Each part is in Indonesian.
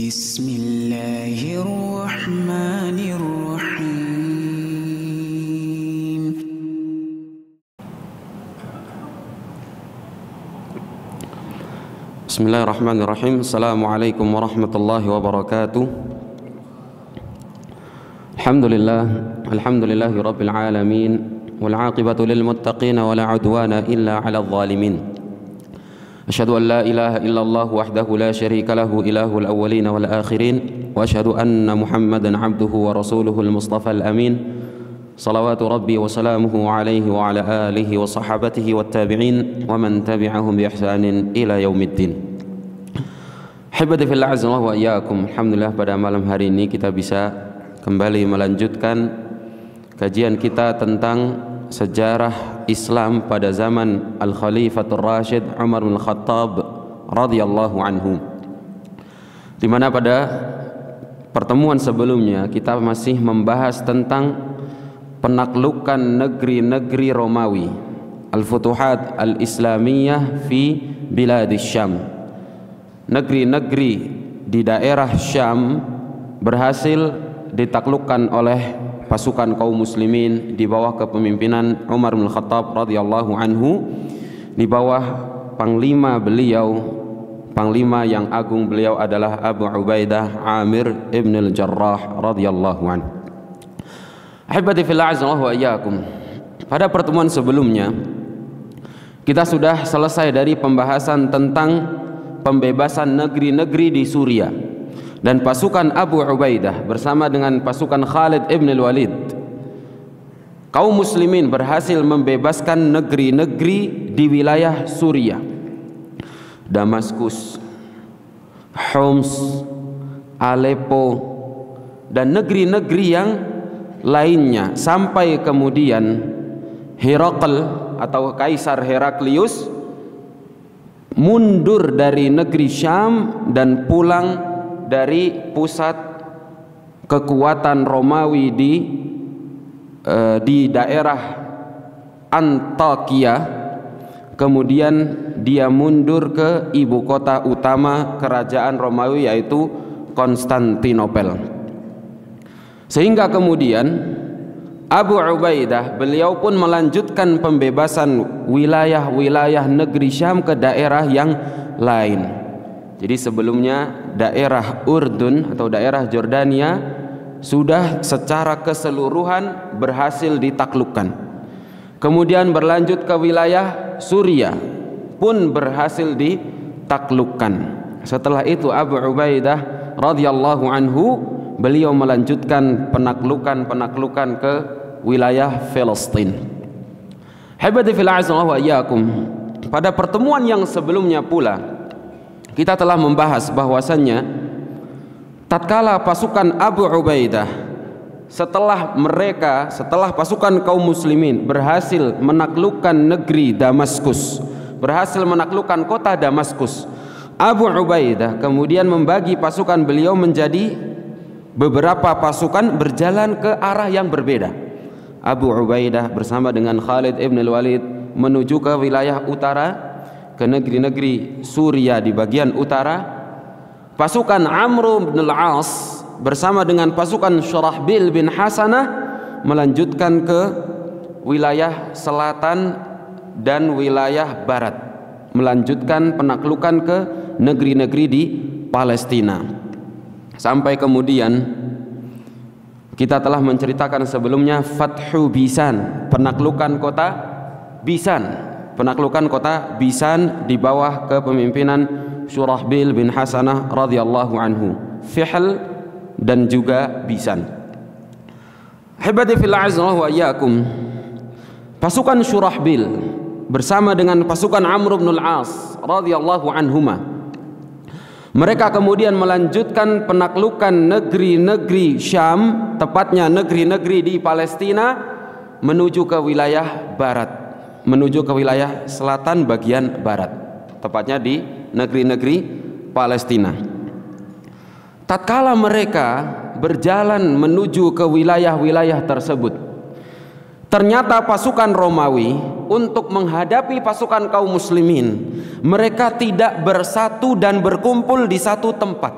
Bismillahirrahmanirrahim. Bismillahirrahmanirrahim. Assalamualaikum warahmatullahi wabarakatuh. Alhamdulillahi rabbil alamin, wal aqibatu lil muttaqin wa la udwana illa 'alal zalimin. Asyhadu an la ilaha illallah wahdahu la syarika lahu ilahul awwalin wal akhirin, wa asyhadu anna Muhammadan 'abduhu wa rasuluhul mustafal amin. Salawatu rabbi wa salamuhu alaihi wa ala alihi wa sahabatihi wat tabi'in wa man tabi'ahum bi ihsanin ila yaumiddin. Hibati fillah azza wa iyyakum. Alhamdulillah, pada malam hari ini kita bisa kembali melanjutkan kajian kita tentang sejarah Islam pada zaman Al-Khalifatur Rasyid Umar bin Khattab radhiyallahu anhu, di mana pada pertemuan sebelumnya kita masih membahas tentang penaklukan negeri-negeri Romawi, Al-Futuhat Al-Islamiyah fi Biladis Syam. Negeri-negeri di daerah Syam berhasil ditaklukkan oleh pasukan kaum muslimin di bawah kepemimpinan Umar bin Khattab radhiyallahu anhu, di bawah panglima yang agung beliau adalah Abu Ubaidah Amir ibn al-Jarrah radhiyallahu anhu. Ahibati fillah azza wa iyyakum. Pada pertemuan sebelumnya kita sudah selesai dari pembahasan tentang pembebasan negeri-negeri di Suriah, dan pasukan Abu Ubaidah bersama dengan pasukan Khalid ibn al-Walid, kaum muslimin berhasil membebaskan negeri-negeri di wilayah Suriah, Damaskus, Homs, Aleppo, dan negeri-negeri yang lainnya, sampai kemudian Herakl atau Kaisar Heraklius mundur dari negeri Syam dan pulang dari pusat kekuatan Romawi di daerah Antakia. Kemudian dia mundur ke ibu kota utama kerajaan Romawi, yaitu Konstantinopel. Sehingga kemudian Abu Ubaidah beliau pun melanjutkan pembebasan wilayah-wilayah negeri Syam ke daerah yang lain. Jadi sebelumnya daerah Urdun atau daerah Jordania sudah secara keseluruhan berhasil ditaklukkan. Kemudian berlanjut ke wilayah Suriah pun berhasil ditaklukkan. Setelah itu Abu Ubaidah radhiyallahu anhu beliau melanjutkan penaklukan ke wilayah Palestina. Habibati fillah azza wa iyyakum. Pada pertemuan yang sebelumnya pula kita telah membahas bahwasannya tatkala pasukan Abu Ubaidah setelah pasukan kaum muslimin berhasil menaklukkan negeri Damaskus, berhasil menaklukkan kota Damaskus, Abu Ubaidah kemudian membagi pasukan beliau menjadi beberapa pasukan berjalan ke arah yang berbeda. Abu Ubaidah bersama dengan Khalid ibn al-Walid menuju ke wilayah utara, ke negeri-negeri Suriah di bagian utara. Pasukan Amr bin al-As bersama dengan pasukan Syurahbil bin Hasanah melanjutkan ke wilayah selatan dan wilayah barat, melanjutkan penaklukan ke negeri-negeri di Palestina. Sampai kemudian kita telah menceritakan sebelumnya Fathu Bisan, penaklukan kota Bisan di bawah kepemimpinan Syurahbil bin Hasanah radhiyallahu anhu, Fihl dan juga Bisan. Hibati fillah azza wa iyyakum. Pasukan Syurahbil bersama dengan pasukan Amr bin al-As radhiyallahu anhuma, mereka kemudian melanjutkan penaklukan negeri-negeri Syam, tepatnya negeri-negeri di Palestina, menuju ke wilayah barat, menuju ke wilayah selatan bagian barat, tepatnya di negeri-negeri Palestina. Tatkala mereka berjalan menuju ke wilayah-wilayah tersebut, ternyata pasukan Romawi untuk menghadapi pasukan kaum muslimin, mereka tidak bersatu dan berkumpul di satu tempat.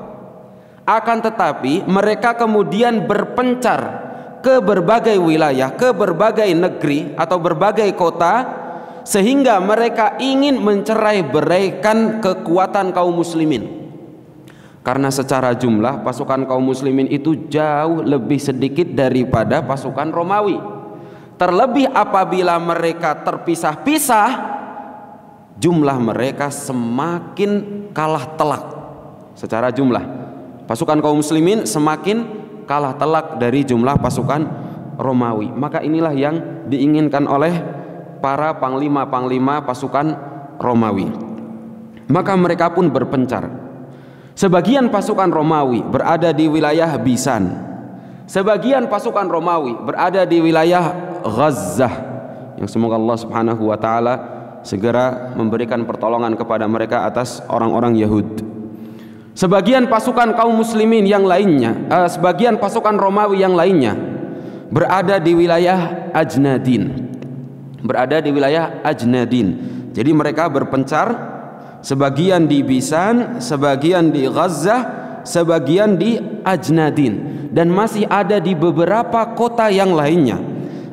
akan tetapi mereka kemudian berpencar ke berbagai wilayah, ke berbagai negeri atau berbagai kota, sehingga mereka ingin mencerai-beraikan kekuatan kaum muslimin. Karena secara jumlah pasukan kaum muslimin itu jauh lebih sedikit daripada pasukan Romawi. Terlebih apabila mereka terpisah-pisah, jumlah mereka semakin kalah telak. Secara jumlah pasukan kaum muslimin semakin kalah telak dari jumlah pasukan Romawi. Maka inilah yang diinginkan oleh para panglima-panglima pasukan Romawi. Maka mereka pun berpencar. Sebagian pasukan Romawi berada di wilayah Bisan, sebagian pasukan Romawi berada di wilayah Gazzah, yang semoga Allah Subhanahu wa taala segera memberikan pertolongan kepada mereka atas orang-orang Yahud. Sebagian pasukan kaum muslimin yang lainnya, sebagian pasukan Romawi yang lainnya berada di wilayah Ajnadin. Berada di wilayah Ajnadin. Jadi mereka berpencar, sebagian di Bisan, sebagian di Gazzah, sebagian di Ajnadin, dan masih ada di beberapa kota yang lainnya.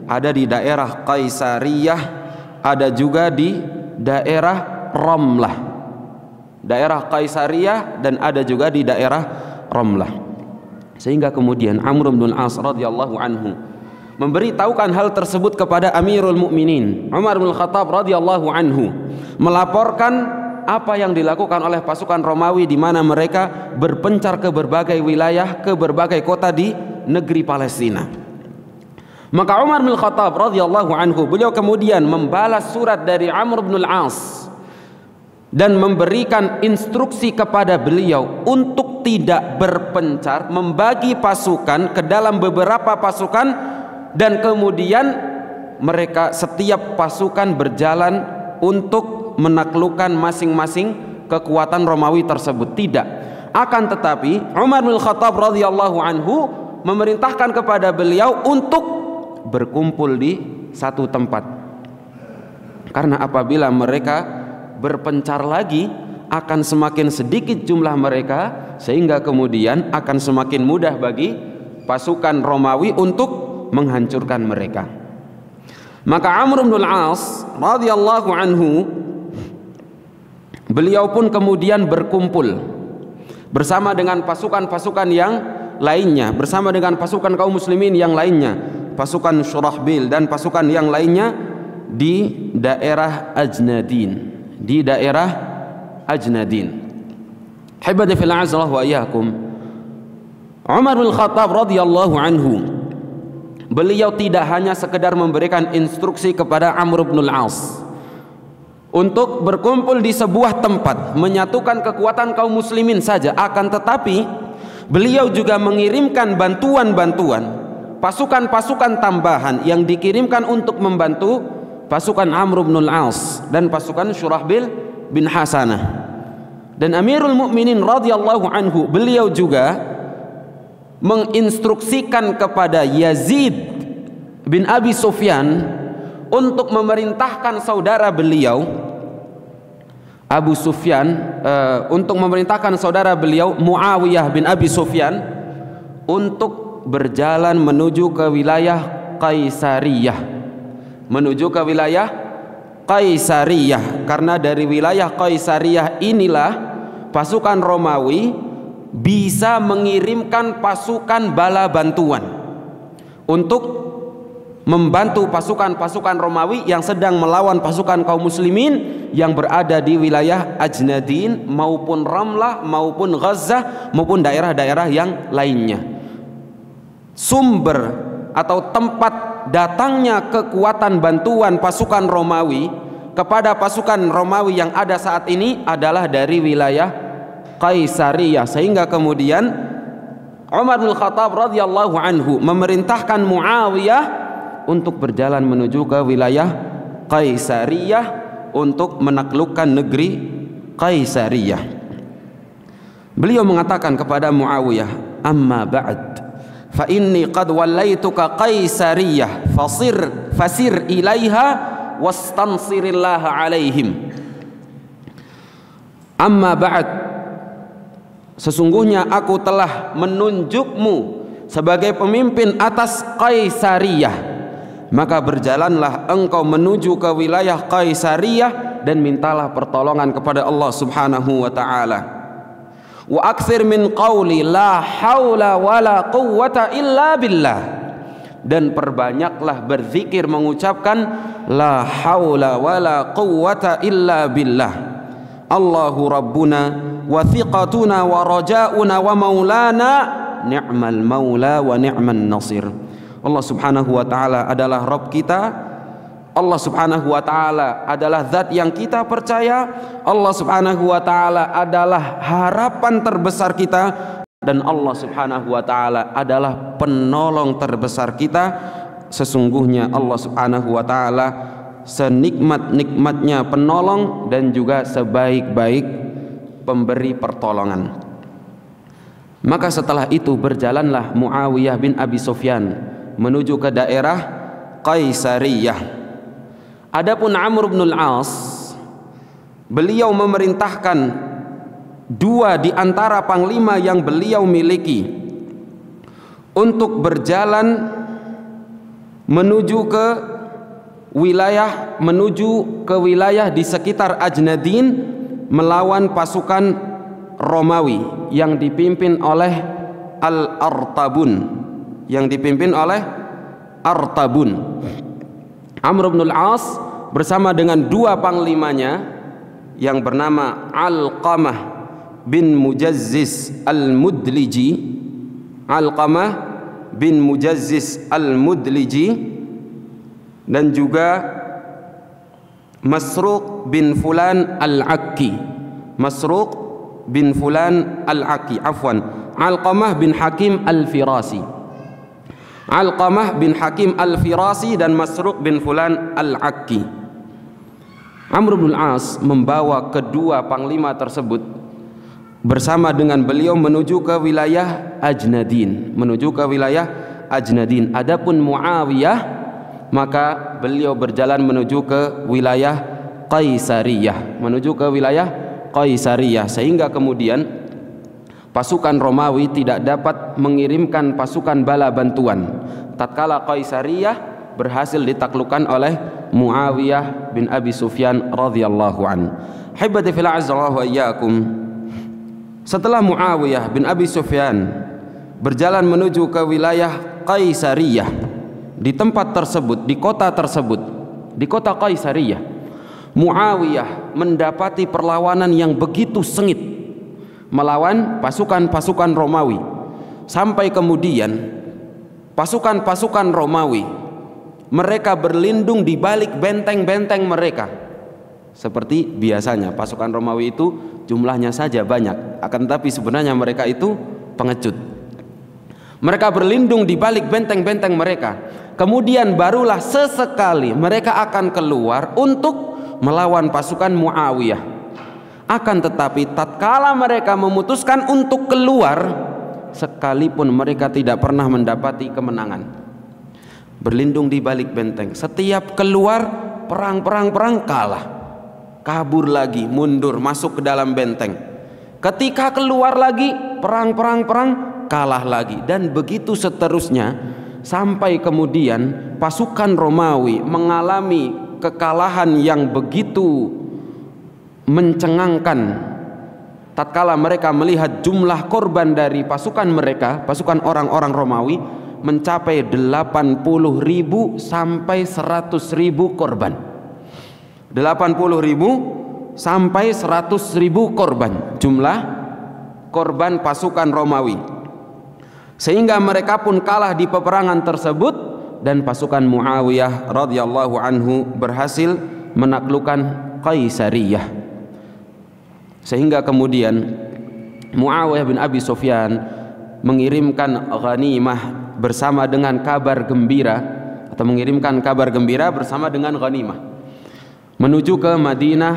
Ada di daerah Qaisariyah, ada juga di daerah Ramlah. Daerah Qaisariyah dan ada juga di daerah Ramlah. Sehingga kemudian Amr bin Al-As radhiyallahu anhu memberitahukan hal tersebut kepada Amirul Mukminin Umar bin Khattab radhiyallahu anhu, melaporkan apa yang dilakukan oleh pasukan Romawi di mana mereka berpencar ke berbagai wilayah, ke berbagai kota di negeri Palestina. Maka Umar bin Khattab radhiyallahu anhu, beliau kemudian membalas surat dari Amr bin Al-As dan memberikan instruksi kepada beliau untuk tidak berpencar, membagi pasukan ke dalam beberapa pasukan, dan kemudian mereka setiap pasukan berjalan untuk menaklukkan masing-masing kekuatan Romawi tersebut. Tidak. Akan tetapi Umar bin Khattab radhiyallahu anhu memerintahkan kepada beliau untuk berkumpul di satu tempat. Karena apabila mereka berpencar lagi, akan semakin sedikit jumlah mereka, sehingga kemudian akan semakin mudah bagi pasukan Romawi untuk menghancurkan mereka. Maka Amr bin Al-As radhiyallahu anhu, beliau pun kemudian berkumpul bersama dengan pasukan-pasukan yang lainnya, bersama dengan pasukan kaum muslimin yang lainnya, pasukan Syurahbil dan pasukan yang lainnya di daerah Ajnadin, di daerah Ajnadin. Hibadi fil azlah wa iyyakum, Umar bin Khattab radhiyallahu anhu, beliau tidak hanya sekedar memberikan instruksi kepada Amr bin Al-As untuk berkumpul di sebuah tempat, menyatukan kekuatan kaum muslimin saja, akan tetapi beliau juga mengirimkan bantuan-bantuan, pasukan-pasukan tambahan yang dikirimkan untuk membantu pasukan Amr bin Al-As dan pasukan Syurahbil bin Hasanah. Dan Amirul Mukminin radhiyallahu anhu, beliau juga menginstruksikan kepada Yazid bin Abi Sufyan untuk memerintahkan saudara beliau Abu Sufyan, untuk memerintahkan saudara beliau Muawiyah bin Abi Sufyan untuk berjalan menuju ke wilayah Qaisariyah, menuju ke wilayah Qaisariyah, karena dari wilayah Qaisariyah inilah pasukan Romawi bisa mengirimkan pasukan bala bantuan untuk membantu pasukan-pasukan Romawi yang sedang melawan pasukan kaum muslimin yang berada di wilayah Ajnadin maupun Ramlah maupun Gazzah maupun daerah-daerah yang lainnya. Sumber atau tempat datangnya kekuatan bantuan pasukan Romawi kepada pasukan Romawi yang ada saat ini adalah dari wilayah Qaisariyah, sehingga kemudian Umar bin Khattab radhiyallahu anhu memerintahkan Muawiyah untuk berjalan menuju ke wilayah Qaisariyah untuk menaklukkan negeri Qaisariyah. Beliau mengatakan kepada Muawiyah, "Amma ba'd, fa inni qad wallaituka Qaisariyah, fasir ilaiha wastansirillaha alaihim." Amma ba'd, sesungguhnya aku telah menunjukmu sebagai pemimpin atas Qaisariyah, maka berjalanlah engkau menuju ke wilayah Qaisariyah dan mintalah pertolongan kepada Allah Subhanahu wa taala. Wa aktsir min qauli la haula wala quwwata illa billah, dan perbanyaklah berzikir mengucapkan la haula wala quwwata illa billah. Allahu rabbuna wa thiqatuna wa rajauna wa maulana ni'mal maula wa ni'man nasir. Allah Subhanahu wa taala adalah Rabb kita. Allah Subhanahu wa taala adalah zat yang kita percaya. Allah Subhanahu wa taala adalah harapan terbesar kita, dan Allah Subhanahu wa taala adalah penolong terbesar kita. Sesungguhnya Allah Subhanahu wa taala senikmat-nikmatnya penolong dan juga sebaik-baik pemberi pertolongan. Maka setelah itu berjalanlah Muawiyah bin Abi Sufyan menuju ke daerah Qaisariyah. Adapun Amr bin al-As, beliau memerintahkan dua di antara panglima yang beliau miliki untuk berjalan menuju ke wilayah di sekitar Ajnadin melawan pasukan Romawi yang dipimpin oleh Artabun. Amr bin al-As bersama dengan dua panglimanya yang bernama Alqamah bin Mujazzis al-Mudliji dan juga Masruq bin Fulan al-Akki. Alqamah bin Hakim al-Firasi dan Masruq bin Fulan al-Akki. Amr bin al-As membawa kedua panglima tersebut bersama dengan beliau menuju ke wilayah Ajnadin. Adapun Muawiyah, maka beliau berjalan menuju ke wilayah Qaisariyah, sehingga kemudian pasukan Romawi tidak dapat mengirimkan pasukan bala bantuan tatkala Qaisariyah berhasil ditaklukkan oleh Muawiyah bin Abi Sufyan radhiyallahu an. Hibati fil azza wa iyyakum. Setelah Muawiyah bin Abi Sufyan berjalan menuju ke wilayah Qaisariyah, di tempat tersebut, di kota Qaisariyah, Muawiyah mendapati perlawanan yang begitu sengit melawan pasukan-pasukan Romawi, sampai kemudian pasukan-pasukan Romawi mereka berlindung di balik benteng-benteng mereka. Seperti biasanya pasukan Romawi itu jumlahnya saja banyak, akan tetapi sebenarnya mereka itu pengecut. Mereka berlindung di balik benteng-benteng mereka. Kemudian barulah sesekali mereka akan keluar untuk melawan pasukan Muawiyah. Akan tetapi tatkala mereka memutuskan untuk keluar, sekalipun mereka tidak pernah mendapati kemenangan. Berlindung di balik benteng, setiap keluar perang kalah, kabur lagi, mundur, masuk ke dalam benteng. Ketika keluar lagi perang kalah lagi, dan begitu seterusnya sampai kemudian pasukan Romawi mengalami kekalahan yang begitu mencengangkan tatkala mereka melihat jumlah korban dari pasukan mereka, pasukan orang-orang Romawi mencapai 80.000 sampai 100.000 korban. 80.000 sampai 100.000 korban jumlah korban pasukan Romawi, sehingga mereka pun kalah di peperangan tersebut, dan pasukan Muawiyah radhiyallahu anhu berhasil menaklukkan Qaisariyah, sehingga kemudian Muawiyah bin Abi Sufyan mengirimkan ghanimah bersama dengan kabar gembira, atau mengirimkan kabar gembira bersama dengan ghanimah menuju ke Madinah,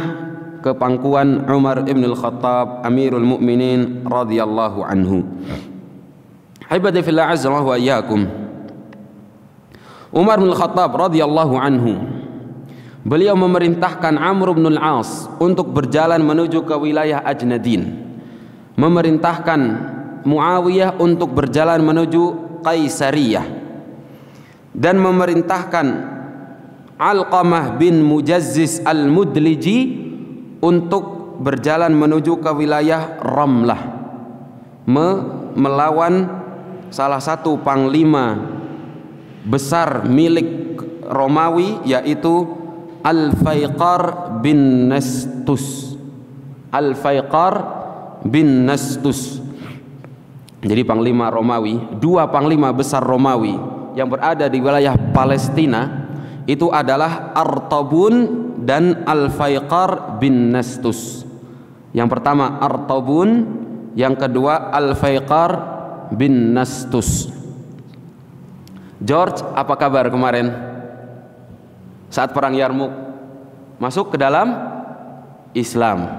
ke pangkuan Umar ibn al-Khattab Amirul Mukminin radhiyallahu anhu. Hibati fillah azza wa iyyakum. Umar bin al-Khattab radhiyallahu anhu, beliau memerintahkan Amr bin al-As untuk berjalan menuju ke wilayah Ajnadin memerintahkan Muawiyah untuk berjalan menuju Qaisariyah dan memerintahkan Alqamah bin Mujazzis al-Mudliji untuk berjalan menuju ke wilayah Ramlah melawan salah satu panglima besar milik Romawi, yaitu Al-Faiqar bin Nastus. Al-Faiqar bin Nastus. Jadi panglima Romawi, dua panglima besar Romawi yang berada di wilayah Palestina itu adalah Artabun dan Al-Faiqar bin Nastus. Yang pertama Artabun, yang kedua Al-Faiqar bin Nastus. George, apa kabar kemarin saat perang Yarmuk? Masuk ke dalam Islam.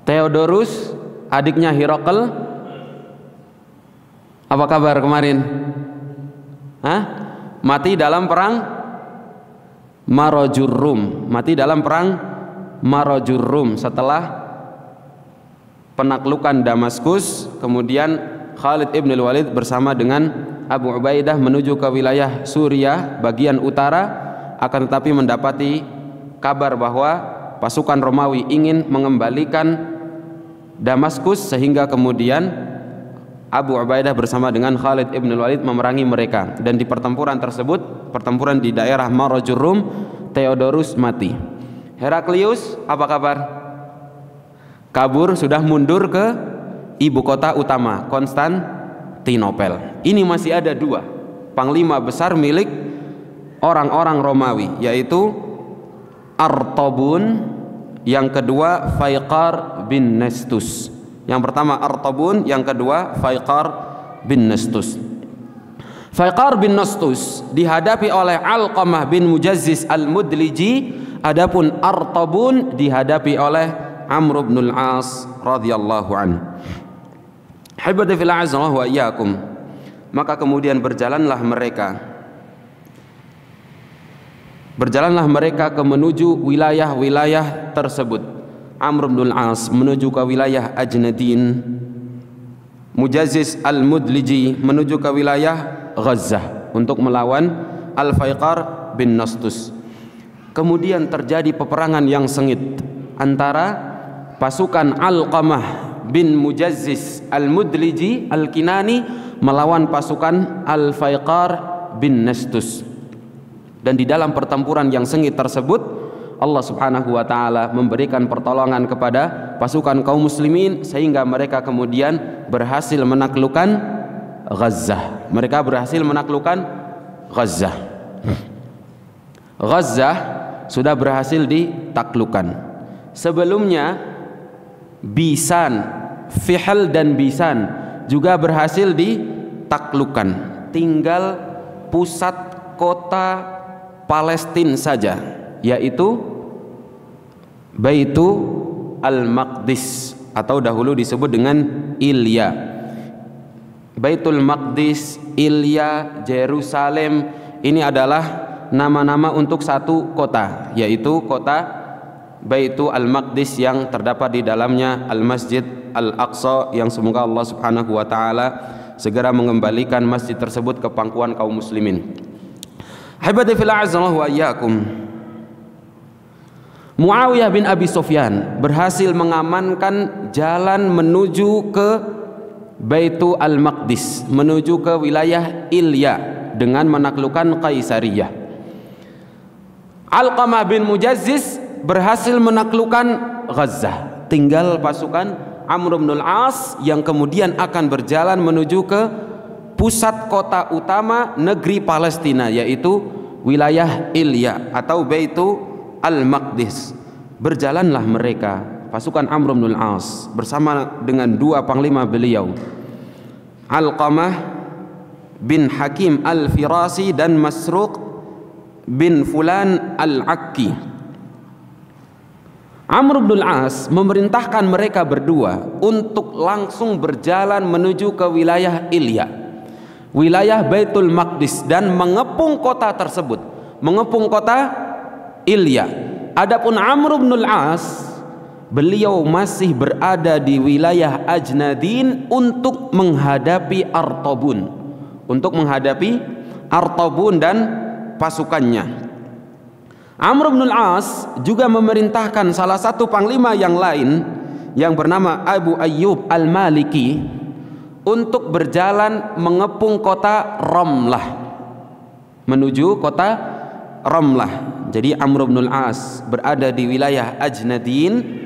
Theodorus, adiknya Herakles, apa kabar kemarin? Mati dalam perang Marojurrum. Mati dalam perang Marojurrum setelah penaklukan Damaskus. Kemudian Khalid ibn al-Walid bersama dengan Abu Ubaidah menuju ke wilayah Suriah bagian utara, akan tetapi mendapati kabar bahwa pasukan Romawi ingin mengembalikan Damaskus, sehingga kemudian Abu Ubaidah bersama dengan Khalid ibn al-Walid memerangi mereka. Dan di pertempuran tersebut, pertempuran di daerah Marojurrum, Theodorus mati. Heraklius, apa kabar? Kabur, sudah mundur ke ibu kota utama, Konstantinopel. Ini masih ada dua panglima besar milik orang-orang Romawi, yaitu Artabun, yang kedua Faiqar bin Nastus. Yang pertama Artabun, yang kedua Faiqar bin Nastus. Faiqar bin Nastus dihadapi oleh Alqamah bin Mujazzis al-Mudliji, adapun Artabun dihadapi oleh Amr bin al-As radhiyallahu anhu. Hibati fil a'zallah wa iyyakum. Maka kemudian berjalanlah mereka ke menuju wilayah-wilayah tersebut. Amr bin al-As menuju ke wilayah Ajnadin, Mujazzis al-Mudliji menuju ke wilayah Gazzah untuk melawan Al-Faiqar bin Nastus. Kemudian terjadi peperangan yang sengit antara pasukan Alqamah bin Mujazzis al-Mudliji al-Kinani melawan pasukan Al-Faiqar bin Nastus. Dan di dalam pertempuran yang sengit tersebut, Allah Subhanahu wa taala memberikan pertolongan kepada pasukan kaum muslimin sehingga mereka kemudian berhasil menaklukkan Gazzah. Mereka berhasil menaklukkan Gazzah. Gazzah sudah berhasil ditaklukkan. Sebelumnya Bisan, Fihl dan Bisan juga berhasil ditaklukkan. Tinggal pusat kota Palestina saja, yaitu Baitul Al-Maqdis atau dahulu disebut dengan Ilya. Baitul Maqdis, Ilya, Jerusalem, ini adalah nama-nama untuk satu kota, yaitu kota Baitul Al-Maqdis yang terdapat di dalamnya Al-Masjid Al-Aqsa, yang semoga Allah Subhanahu wa taala segera mengembalikan masjid tersebut ke pangkuan kaum muslimin. Habibati fil a'zallah wa iyyakum. Muawiyah bin Abi Sufyan berhasil mengamankan jalan menuju ke Baitul Al-Maqdis, menuju ke wilayah Ilya dengan menaklukkan Qaisariyah. Alqamah bin Mujazzis berhasil menaklukkan Gazzah. Tinggal pasukan Amr bin al-As yang kemudian akan berjalan menuju ke pusat kota utama negeri Palestina, yaitu wilayah Ilya atau Baitul Al-Maqdis. Berjalanlah mereka, pasukan Amr bin al-As bersama dengan dua panglima beliau, Alqamah bin Hakim al-Firasi dan Masruq bin Fulan al-Akki. Amr bin al-As memerintahkan mereka berdua untuk langsung berjalan menuju ke wilayah Ilya, wilayah Baitul Maqdis, dan mengepung kota tersebut, mengepung kota Ilya. Adapun Amr bin al-As beliau masih berada di wilayah Ajnadin untuk menghadapi Artabun, dan pasukannya. Amr bin al-As juga memerintahkan salah satu panglima yang lain yang bernama Abu Ayyub al-Maliki untuk berjalan mengepung kota Ramlah, menuju kota Ramlah. Jadi Amr bin al-As berada di wilayah Ajnadin.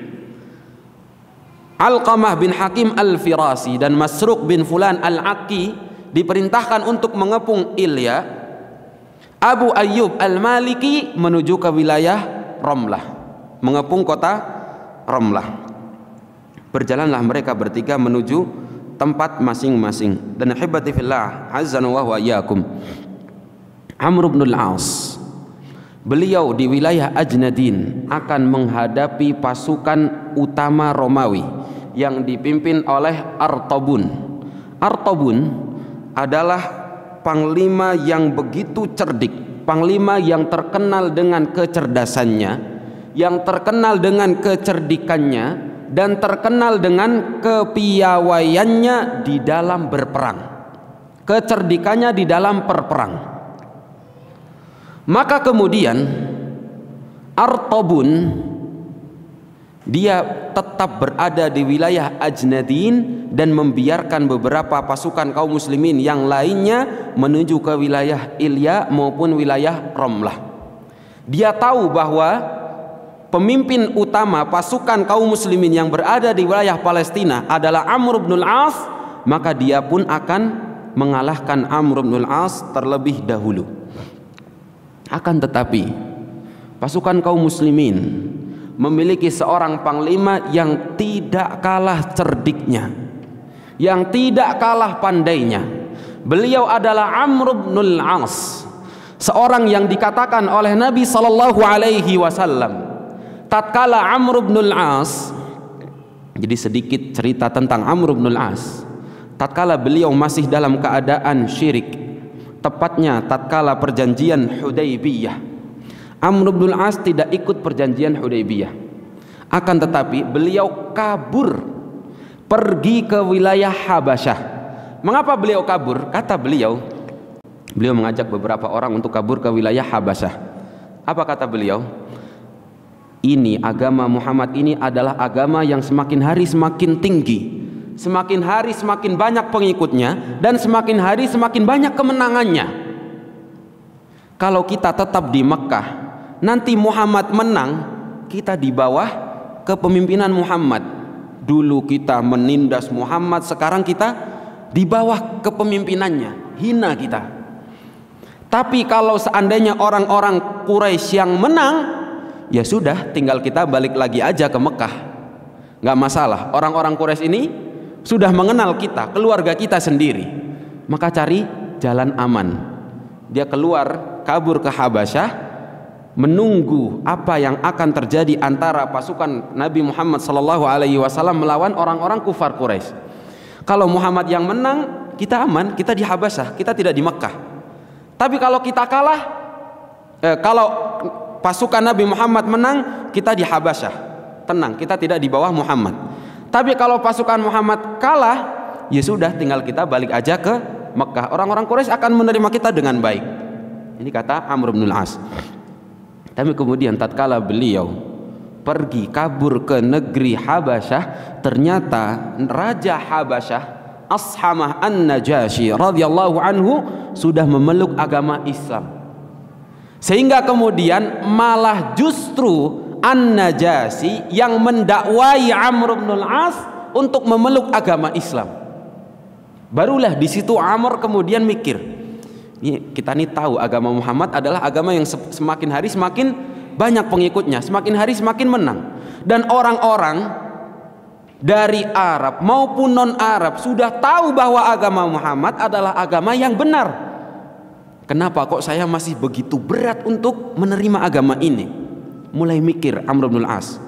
Alqamah bin Hakim al-Firasi dan Masruq bin Fulan al-Aqi diperintahkan untuk mengepung Ilya. Abu Ayyub al-Maliki menuju ke wilayah Ramlah, mengepung kota Ramlah. Berjalanlah mereka bertiga menuju tempat masing-masing. Dan hibati fillah, azza wa iyyakum, Amr bin al-As, beliau di wilayah Ajnadin akan menghadapi pasukan utama Romawi yang dipimpin oleh Artabun. Artabun adalah panglima yang begitu cerdik, panglima yang terkenal dengan kecerdasannya, yang terkenal dengan kecerdikannya, dan terkenal dengan kepiawaiannya di dalam berperang, kecerdikannya di dalam berperang. Maka kemudian Artabun dia tetap berada di wilayah Ajnadin dan membiarkan beberapa pasukan kaum muslimin yang lainnya menuju ke wilayah Ilya maupun wilayah Ramlah. Dia tahu bahwa pemimpin utama pasukan kaum muslimin yang berada di wilayah Palestina adalah Amr bin al-As, maka dia pun akan mengalahkan Amr bin al-As terlebih dahulu. Akan tetapi pasukan kaum muslimin memiliki seorang panglima yang tidak kalah cerdiknya, yang tidak kalah pandainya. Beliau adalah Amr bin al-As, seorang yang dikatakan oleh Nabi sallallahu alaihi wasallam tatkala Amr bin al-As, jadi sedikit cerita tentang Amr bin al-As. Tatkala beliau masih dalam keadaan syirik, tepatnya tatkala perjanjian Hudaybiyah, Amr bin al-As tidak ikut perjanjian Hudaybiyah. Akan tetapi beliau kabur pergi ke wilayah Habasyah. Mengapa beliau kabur? Kata beliau mengajak beberapa orang untuk kabur ke wilayah Habasyah. Apa kata beliau? Ini agama Muhammad ini adalah agama yang semakin hari semakin tinggi, semakin hari semakin banyak pengikutnya, dan semakin hari semakin banyak kemenangannya. Kalau kita tetap di Mekah, nanti Muhammad menang, kita di bawah kepemimpinan Muhammad. Dulu kita menindas Muhammad, sekarang kita di bawah kepemimpinannya, hina kita. Tapi kalau seandainya orang-orang Quraisy yang menang, ya sudah, tinggal kita balik lagi aja ke Mekah, nggak masalah. Orang-orang Quraisy ini sudah mengenal kita, keluarga kita sendiri, maka cari jalan aman. Dia keluar, kabur ke Habasyah, menunggu apa yang akan terjadi antara pasukan Nabi Muhammad SAW melawan orang-orang kufar Quraisy. Kalau Muhammad yang menang, kita aman, kita di Habasyah, kita tidak di Mekah. Tapi kalau kita kalah, kalau pasukan Nabi Muhammad menang, kita di Habasyah, tenang, kita tidak di bawah Muhammad. Tapi kalau pasukan Muhammad kalah, ya sudah, tinggal kita balik aja ke Mekah. Orang-orang Quraisy akan menerima kita dengan baik. Ini kata Amr bin al-As. Tapi kemudian tatkala beliau pergi kabur ke negeri Habasyah, ternyata Raja Habasyah Ashamah An-Najasyi radhiyallahu anhu sudah memeluk agama Islam. Sehingga kemudian malah justru An-Najasyi yang mendakwai Amr bin al-As untuk memeluk agama Islam. Barulah di situ Amr kemudian mikir, kita nih tahu agama Muhammad adalah agama yang semakin hari semakin banyak pengikutnya, semakin hari semakin menang, dan orang-orang dari Arab maupun non-Arab sudah tahu bahwa agama Muhammad adalah agama yang benar. Kenapa kok saya masih begitu berat untuk menerima agama ini? Mulai mikir Amr bin al-As.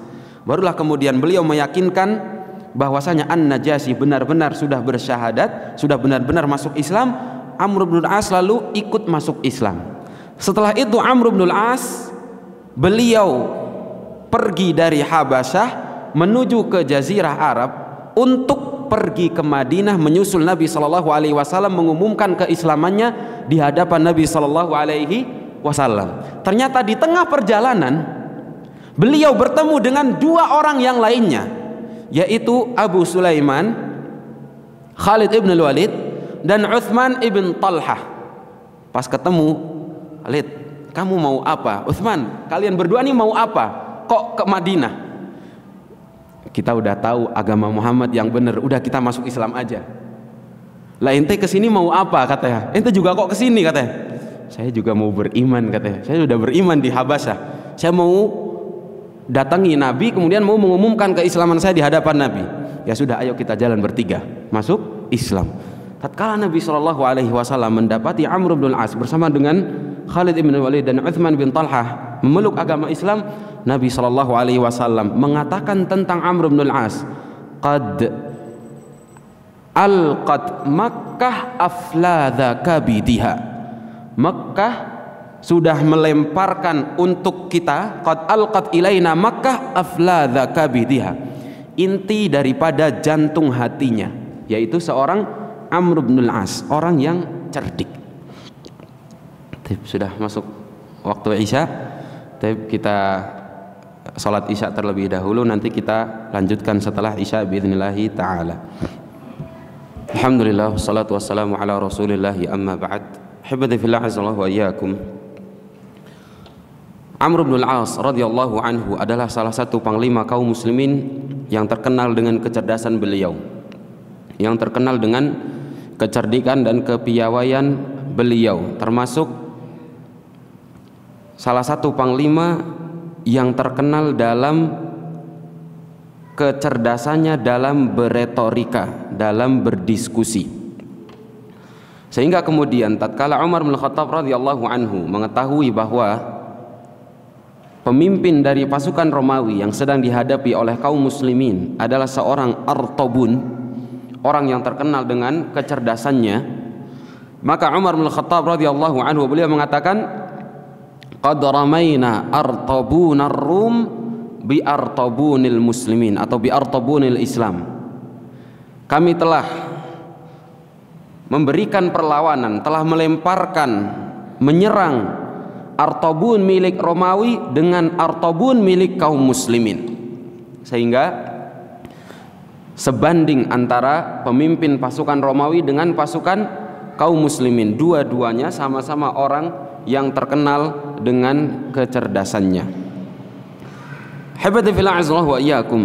Barulah kemudian beliau meyakinkan bahwasanya An-Najasyi benar-benar sudah bersyahadat, sudah benar-benar masuk Islam. Amr bin al-As lalu ikut masuk Islam. Setelah itu Amr bin al-As beliau pergi dari Habasyah menuju ke Jazirah Arab untuk pergi ke Madinah menyusul Nabi Shallallahu Alaihi Wasallam, mengumumkan keislamannya di hadapan Nabi Shallallahu Alaihi Wasallam. Ternyata di tengah perjalanan beliau bertemu dengan dua orang yang lainnya, yaitu Abu Sulaiman, Khalid ibn Walid, dan Uthman ibn Talhah. Pas ketemu, Khalid, kamu mau apa? Uthman, kalian berdua nih mau apa? Kok ke Madinah? Kita udah tahu agama Muhammad yang benar, udah kita masuk Islam aja. Lah ente kesini mau apa katanya? Ente juga kok kesini katanya? Saya juga mau beriman katanya. Saya sudah beriman di Habasyah. Saya mau datangi Nabi, kemudian mau mengumumkan keislaman saya di hadapan Nabi. Ya sudah, ayo kita jalan bertiga masuk Islam. Tatkala Nabi Shallallahu Alaihi Wasallam mendapati Amr bin Al-As bersama dengan Khalid ibn Walid dan Uthman bin Talhah memeluk agama Islam, Nabi Shallallahu Alaihi Wasallam mengatakan tentang Amr bin Al-As, qad alqat Makkah afladha kabidiha. Makkah sudah melemparkan untuk kita, qad alqat ilaina Makkah afladha kabidiha, inti daripada jantung hatinya, yaitu seorang Amr bin Al-As, orang yang cerdik. Sudah masuk waktu Isya, kita salat Isya terlebih dahulu, nanti kita lanjutkan setelah Isya biidznillah ta'ala. Alhamdulillah, wassalatu wassalamu ala rasulillah, amma ba'd. Hibadi fillah azallahu wa iyyakum. Amr bin Al-As radhiyallahu anhu adalah salah satu panglima kaum muslimin yang terkenal dengan kecerdasan beliau, yang terkenal dengan kecerdikan dan kepiawaian beliau, termasuk salah satu panglima yang terkenal dalam kecerdasannya dalam beretorika, dalam berdiskusi. Sehingga kemudian tatkala Umar bin Khattab radhiyallahu anhu mengetahui bahwa pemimpin dari pasukan Romawi yang sedang dihadapi oleh kaum muslimin adalah seorang Artabun, orang yang terkenal dengan kecerdasannya, maka Umar bin Khattab radhiyallahu anhu beliau mengatakan, qad ramaina artabunar rum bi artabunil muslimin, atau bi artabunil Islam. Kami telah memberikan perlawanan, telah melemparkan, menyerang Artabun milik Romawi dengan Artabun milik kaum muslimin, sehingga sebanding antara pemimpin pasukan Romawi dengan pasukan kaum muslimin, dua-duanya sama-sama orang yang terkenal dengan kecerdasannya. Habibati fillah azallahu wa iyyakum.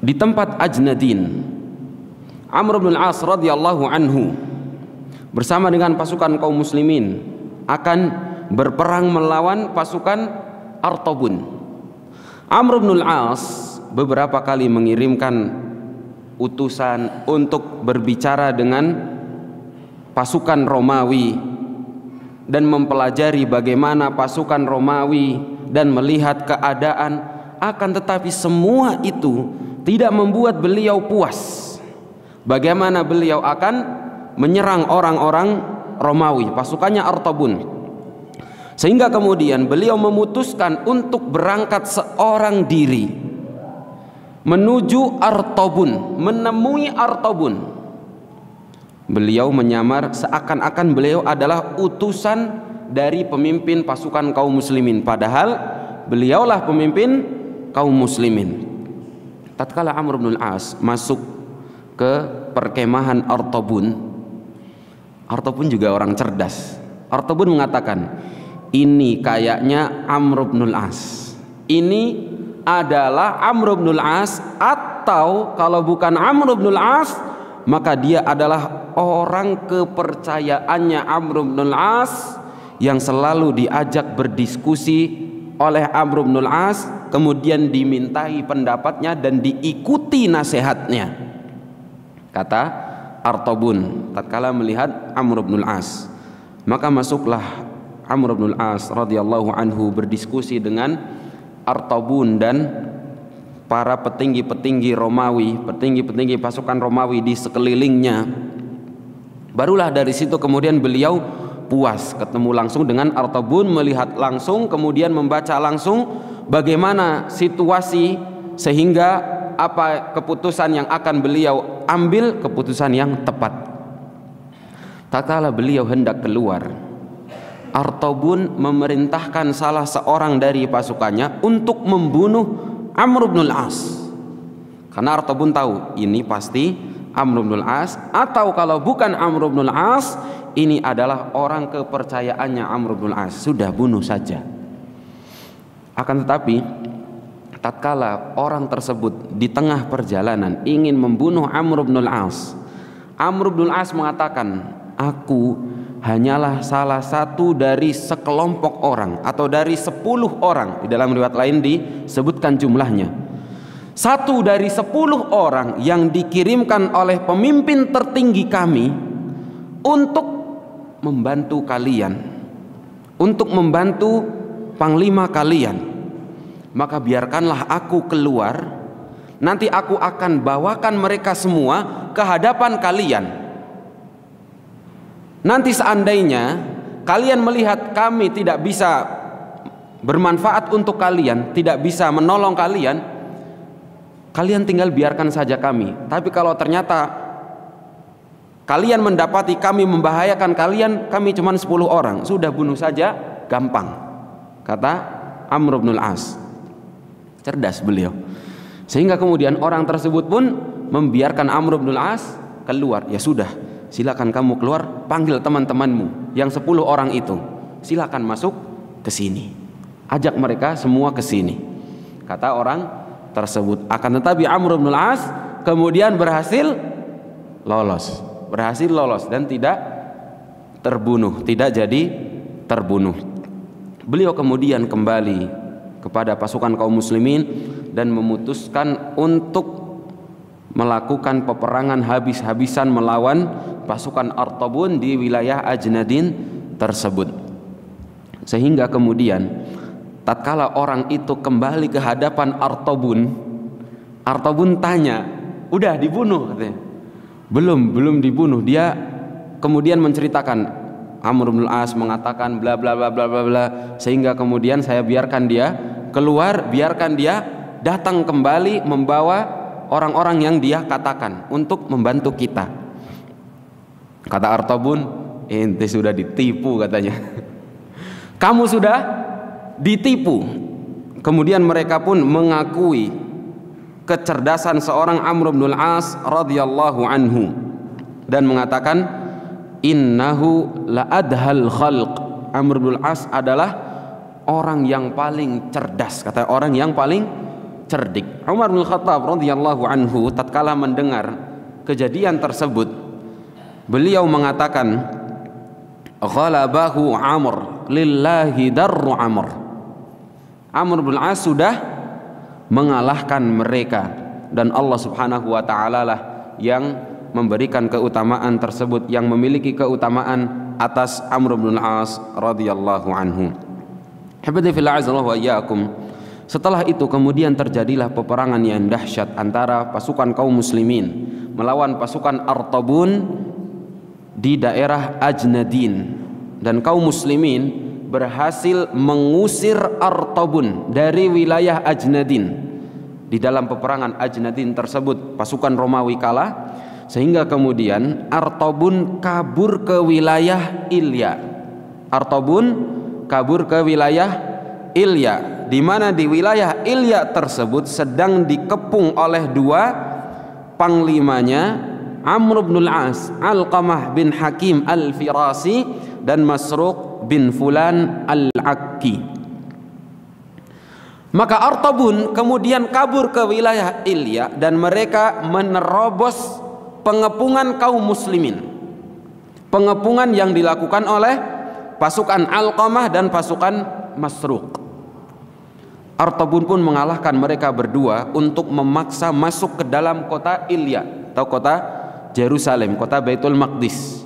Di tempat Ajnadin, Amr bin Al-As radhiyallahu anhu bersama dengan pasukan kaum muslimin akan berperang melawan pasukan Artabun. Amr bin Al-As beberapa kali mengirimkan utusan untuk berbicara dengan pasukan Romawi dan mempelajari bagaimana pasukan Romawi dan melihat keadaan, akan tetapi semua itu tidak membuat beliau puas. Bagaimana beliau akan menyerang orang-orang Romawi, pasukannya Artabun, sehingga kemudian beliau memutuskan untuk berangkat seorang diri menuju Artabun, menemui Artabun. Beliau menyamar seakan-akan beliau adalah utusan dari pemimpin pasukan kaum muslimin, padahal beliaulah pemimpin kaum muslimin. Tatkala Amr bin Al-As masuk ke perkemahan Artabun, Artabun juga orang cerdas. Artabun mengatakan, ini kayaknya Amr bin Al-As, ini adalah Amr bin Al-As, atau kalau bukan Amr bin Al-As maka dia adalah orang kepercayaannya Amr bin Al-As yang selalu diajak berdiskusi oleh Amr bin Al-As, kemudian dimintai pendapatnya dan diikuti nasihatnya, kata Artabun tatkala melihat Amr bin Al-As. Maka masuklah Amr bin Al-As radhiyallahu anhu berdiskusi dengan Artabun dan para petinggi-petinggi Romawi, petinggi-petinggi pasukan Romawi di sekelilingnya. Barulah dari situ kemudian beliau puas ketemu langsung dengan Artabun, melihat langsung, kemudian membaca langsung bagaimana situasi sehingga apa keputusan yang akan beliau ambil, keputusan yang tepat. Tatkala beliau hendak keluar, Artabun memerintahkan salah seorang dari pasukannya untuk membunuh Amr bin al-As. Karena Artabun tahu ini pasti Amr bin al-As, atau kalau bukan Amr bin al-As, ini adalah orang kepercayaannya Amr bin al-As. Sudah, bunuh saja. Akan tetapi tatkala orang tersebut di tengah perjalanan ingin membunuh Amr bin al-As, Amr bin al-As mengatakan, aku hanyalah salah satu dari sekelompok orang atau dari 10 orang. Di dalam riwayat lain disebutkan jumlahnya, satu dari 10 orang yang dikirimkan oleh pemimpin tertinggi kami untuk membantu kalian, untuk membantu panglima kalian. Maka biarkanlah aku keluar, nanti aku akan bawakan mereka semua ke hadapan kalian. Nanti seandainya kalian melihat kami tidak bisa bermanfaat untuk kalian, tidak bisa menolong kalian, kalian tinggal biarkan saja kami. Tapi kalau ternyata kalian mendapati kami membahayakan kalian, kami cuma 10 orang, sudah bunuh saja, gampang, kata Amr bin al-As. Cerdas beliau. Sehingga kemudian orang tersebut pun membiarkan Amr bin al-As keluar. Ya sudah, silakan kamu keluar, panggil teman-temanmu yang 10 orang itu, silakan masuk ke sini, ajak mereka semua ke sini, kata orang tersebut. Akan tetapi Amr bin al-As kemudian berhasil lolos dan tidak terbunuh, tidak jadi terbunuh. Beliau kemudian kembali kepada pasukan kaum muslimin dan memutuskan untuk melakukan peperangan habis-habisan melawan pasukan Artabun di wilayah Ajnadin tersebut. Sehingga kemudian tatkala orang itu kembali ke hadapan Artabun, Artabun tanya, udah dibunuh katanya. Belum dibunuh. Dia kemudian menceritakan, Amr bin al-As mengatakan bla bla bla bla bla bla, sehingga kemudian saya biarkan dia keluar, biarkan dia datang kembali membawa orang-orang yang dia katakan untuk membantu kita. Kata Artabun, ente sudah ditipu katanya. Kamu sudah ditipu. Kemudian mereka pun mengakui kecerdasan seorang Amr bin al-As radhiyallahu anhu dan mengatakan, innahu la adhal khalq. Amr bin al-As adalah orang yang paling cerdas, kata orang yang paling cerdik. Umar bin Khattab radhiyallahu anhu tatkala mendengar kejadian tersebut, beliau mengatakan, ghalabahu Amr lillahi darru Amr. Amr bin al-As sudah mengalahkan mereka dan Allah Subhanahu wa taala lah yang memberikan keutamaan tersebut, yang memiliki keutamaan atas Amr bin al-As radhiyallahu anhu. Habibti fillah azallahu wa iyyakum. Setelah itu kemudian terjadilah peperangan yang dahsyat antara pasukan kaum muslimin melawan pasukan Artabun di daerah Ajnadin, dan kaum muslimin berhasil mengusir Artabun dari wilayah Ajnadin. Di dalam peperangan Ajnadin tersebut pasukan Romawi kalah, sehingga kemudian Artabun kabur ke wilayah Ilya. Artabun kabur ke wilayah Ilya, di mana di wilayah Ilya tersebut sedang dikepung oleh 2 panglimanya, Amr bin al-As, Alqamah bin Hakim al-Firasi dan Masruq bin Fulan al-Akki. Maka Artabun kemudian kabur ke wilayah Ilya dan mereka menerobos pengepungan kaum muslimin, pengepungan yang dilakukan oleh pasukan Alqamah dan pasukan Masruq. Artabun pun mengalahkan mereka berdua untuk memaksa masuk ke dalam kota Ilya atau kota Yerusalem, kota Baitul Maqdis.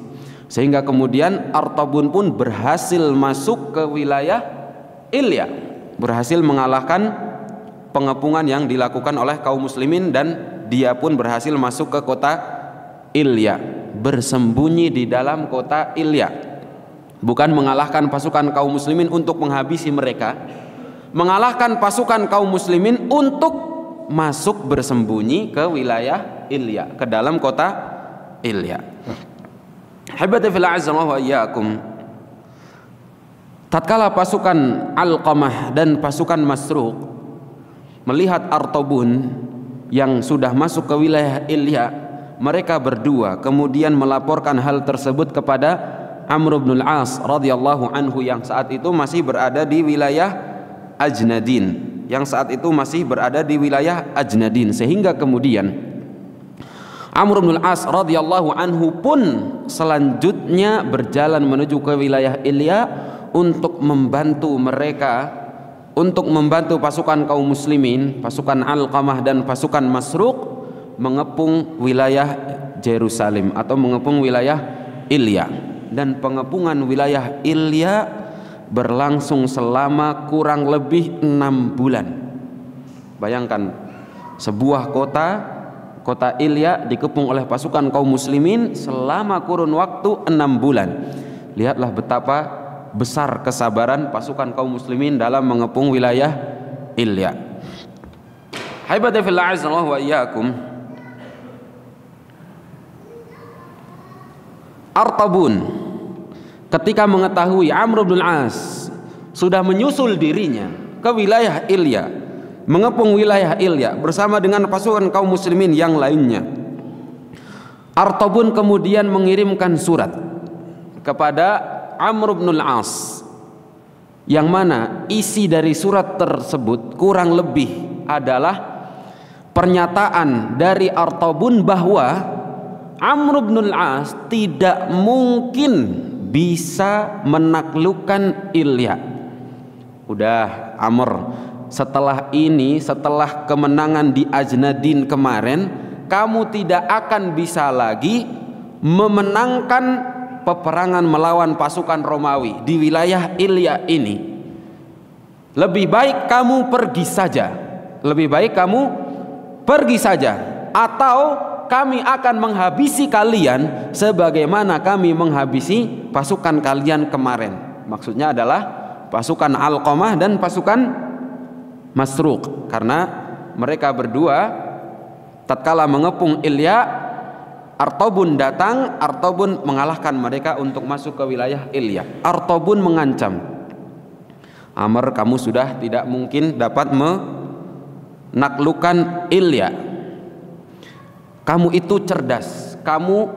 Sehingga kemudian Artabun pun berhasil masuk ke wilayah Ilya, berhasil mengalahkan pengepungan yang dilakukan oleh kaum muslimin, dan dia pun berhasil masuk ke kota Ilya, bersembunyi di dalam kota Ilya. Bukan mengalahkan pasukan kaum muslimin untuk menghabisi mereka, mengalahkan pasukan kaum muslimin untuk masuk bersembunyi ke wilayah Ilya, ke dalam kota Ilya. Habibati fillah azallahu wa iyyakum, tatkala pasukan Alqamah dan pasukan Masruq melihat Artabun yang sudah masuk ke wilayah Ilya, mereka berdua kemudian melaporkan hal tersebut kepada Amr bin al-As radhiyallahu anhu yang saat itu masih berada di wilayah Ajnadin, sehingga kemudian Amr bin al-As radhiyallahu anhu pun selanjutnya berjalan menuju ke wilayah Ilya untuk membantu pasukan kaum muslimin, pasukan Alqamah dan pasukan Masruq mengepung wilayah Yerusalem atau mengepung wilayah Ilya. Dan pengepungan wilayah Ilya berlangsung selama kurang lebih 6 bulan. Bayangkan, sebuah kota Ilya dikepung oleh pasukan kaum muslimin selama kurun waktu 6 bulan. Lihatlah betapa besar kesabaran pasukan kaum muslimin dalam mengepung wilayah Ilya. Haibati fillah azallahu wa iyyakum, Artabun ketika mengetahui Amr bin al-As sudah menyusul dirinya ke wilayah Ilya, mengepung wilayah Ilya bersama dengan pasukan kaum muslimin yang lainnya, Artabun kemudian mengirimkan surat kepada Amr bin al-As, yang mana isi dari surat tersebut kurang lebih adalah pernyataan dari Artabun bahwa Amr bin al-As tidak mungkin bisa menaklukkan Ilya. Udah Amr, setelah kemenangan di Ajnadin kemarin, kamu tidak akan bisa lagi memenangkan peperangan melawan pasukan Romawi di wilayah Ilya ini. Lebih baik kamu pergi saja, atau kami akan menghabisi kalian sebagaimana kami menghabisi pasukan kalian kemarin. Maksudnya adalah pasukan Alqamah dan pasukan Masruq, karena mereka berdua tatkala mengepung Ilya, Artabun datang, Artabun mengalahkan mereka untuk masuk ke wilayah Ilya. Artabun mengancam, Amr, kamu sudah tidak mungkin dapat menaklukkan Ilya. Kamu itu cerdas, kamu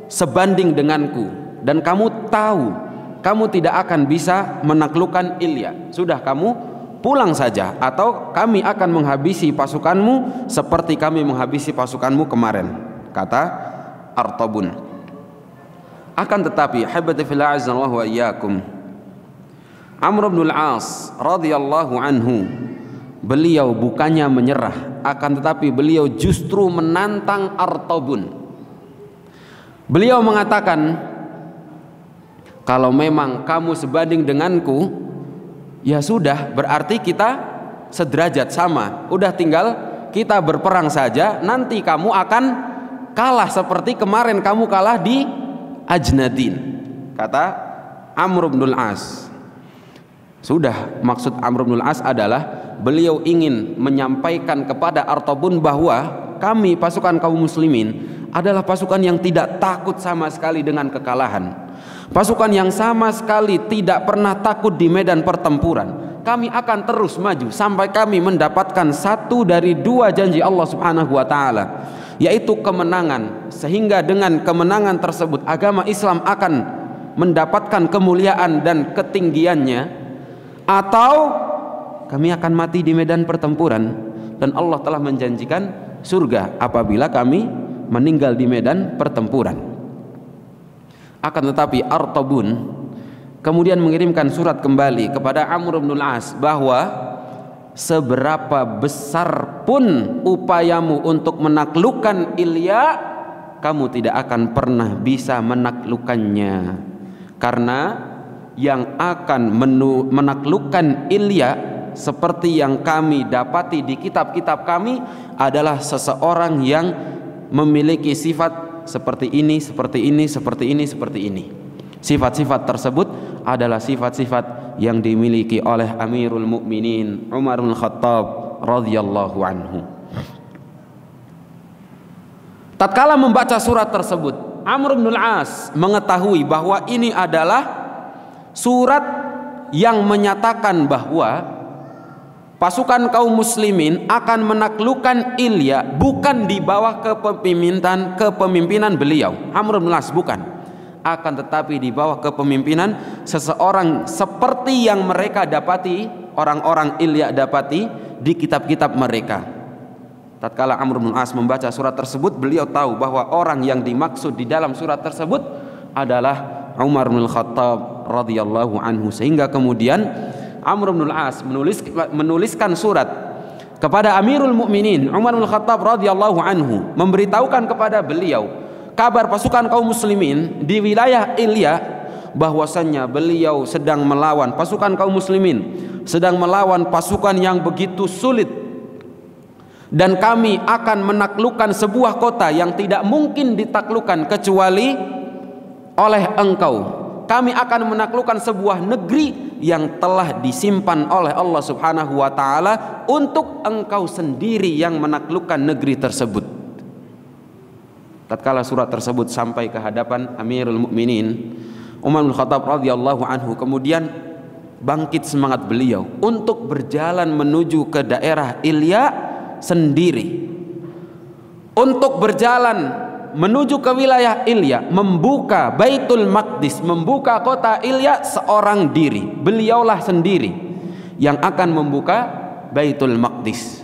sebanding denganku, dan kamu tahu kamu tidak akan bisa menaklukkan Ilya. Sudah, kamu pulang saja, atau kami akan menghabisi pasukanmu seperti kami menghabisi pasukanmu kemarin, kata Artabun. Akan tetapi, habibati fillah azallahu wa iyyakum, Amr bin al-As radhiyallahu anhu, beliau bukannya menyerah, akan tetapi beliau justru menantang Artabun. Beliau mengatakan, kalau memang kamu sebanding denganku, ya sudah, berarti kita sederajat, sama. Udah tinggal kita berperang saja, nanti kamu akan kalah seperti kemarin kamu kalah di Ajnadin, kata Amr bin al-As. Sudah, maksud Amr bin al-As adalah beliau ingin menyampaikan kepada Artabun bahwa kami pasukan kaum muslimin adalah pasukan yang tidak takut sama sekali dengan kekalahan, pasukan yang sama sekali tidak pernah takut di medan pertempuran. Kami akan terus maju sampai kami mendapatkan satu dari dua janji Allah Subhanahu wa ta'ala, yaitu kemenangan, sehingga dengan kemenangan tersebut agama Islam akan mendapatkan kemuliaan dan ketinggiannya, atau kami akan mati di medan pertempuran, dan Allah telah menjanjikan surga apabila kami meninggal di medan pertempuran. Akan tetapi Artabun kemudian mengirimkan surat kembali kepada Amr bin al-As bahwa seberapa besar pun upayamu untuk menaklukkan Ilya, kamu tidak akan pernah bisa menaklukkannya, karena yang akan menaklukkan Ilya seperti yang kami dapati di kitab-kitab kami adalah seseorang yang memiliki sifat seperti ini, seperti ini, seperti ini, seperti ini. Sifat-sifat tersebut adalah sifat-sifat yang dimiliki oleh Amirul Mukminin Umar bin Khattab radhiyallahu anhu. Tatkala membaca surat tersebut, Amr bin Al-As mengetahui bahwa ini adalah surat yang menyatakan bahwa pasukan kaum muslimin akan menaklukkan Ilya bukan di bawah kepemimpinan beliau Amr bin Al-As, bukan, akan tetapi di bawah kepemimpinan seseorang seperti yang mereka dapati, orang-orang Ilya dapati di kitab-kitab mereka. Tatkala Amr bin Al-As membaca surat tersebut, beliau tahu bahwa orang yang dimaksud di dalam surat tersebut adalah Umar bin Khattab radhiyallahu anhu. Sehingga kemudian Amr bin Al-As menuliskan surat kepada Amirul Mukminin Umar bin Khattab radhiyallahu anhu, memberitahukan kepada beliau kabar pasukan kaum muslimin di wilayah Ilya, bahwasannya beliau sedang melawan pasukan kaum muslimin, sedang melawan pasukan yang begitu sulit, dan kami akan menaklukkan sebuah kota yang tidak mungkin ditaklukkan kecuali oleh engkau. Kami akan menaklukkan sebuah negeri yang telah disimpan oleh Allah Subhanahu wa taala untuk engkau sendiri yang menaklukkan negeri tersebut. Tatkala surat tersebut sampai ke hadapan Amirul Mukminin Umar bin Khattab radhiyallahu anhu, kemudian bangkit semangat beliau untuk berjalan menuju ke daerah Ilya sendiri, untuk berjalan menuju ke wilayah Ilya, membuka Baitul Maqdis, membuka kota Ilya seorang diri. Beliaulah sendiri yang akan membuka Baitul Maqdis.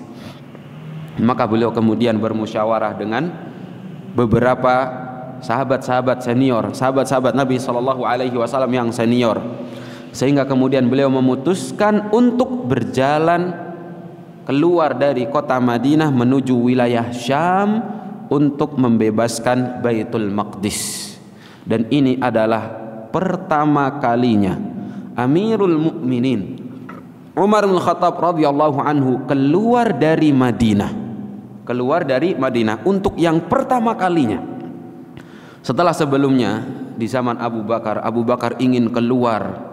Maka beliau kemudian bermusyawarah dengan beberapa sahabat-sahabat senior, sahabat-sahabat Nabi SAW yang senior, sehingga kemudian beliau memutuskan untuk berjalan keluar dari kota Madinah menuju wilayah Syam untuk membebaskan Baitul Maqdis. Dan ini adalah pertama kalinya Amirul Mukminin Umar bin Khattab radhiyallahu anhu keluar dari Madinah, untuk yang pertama kalinya. Setelah sebelumnya di zaman Abu Bakar ingin keluar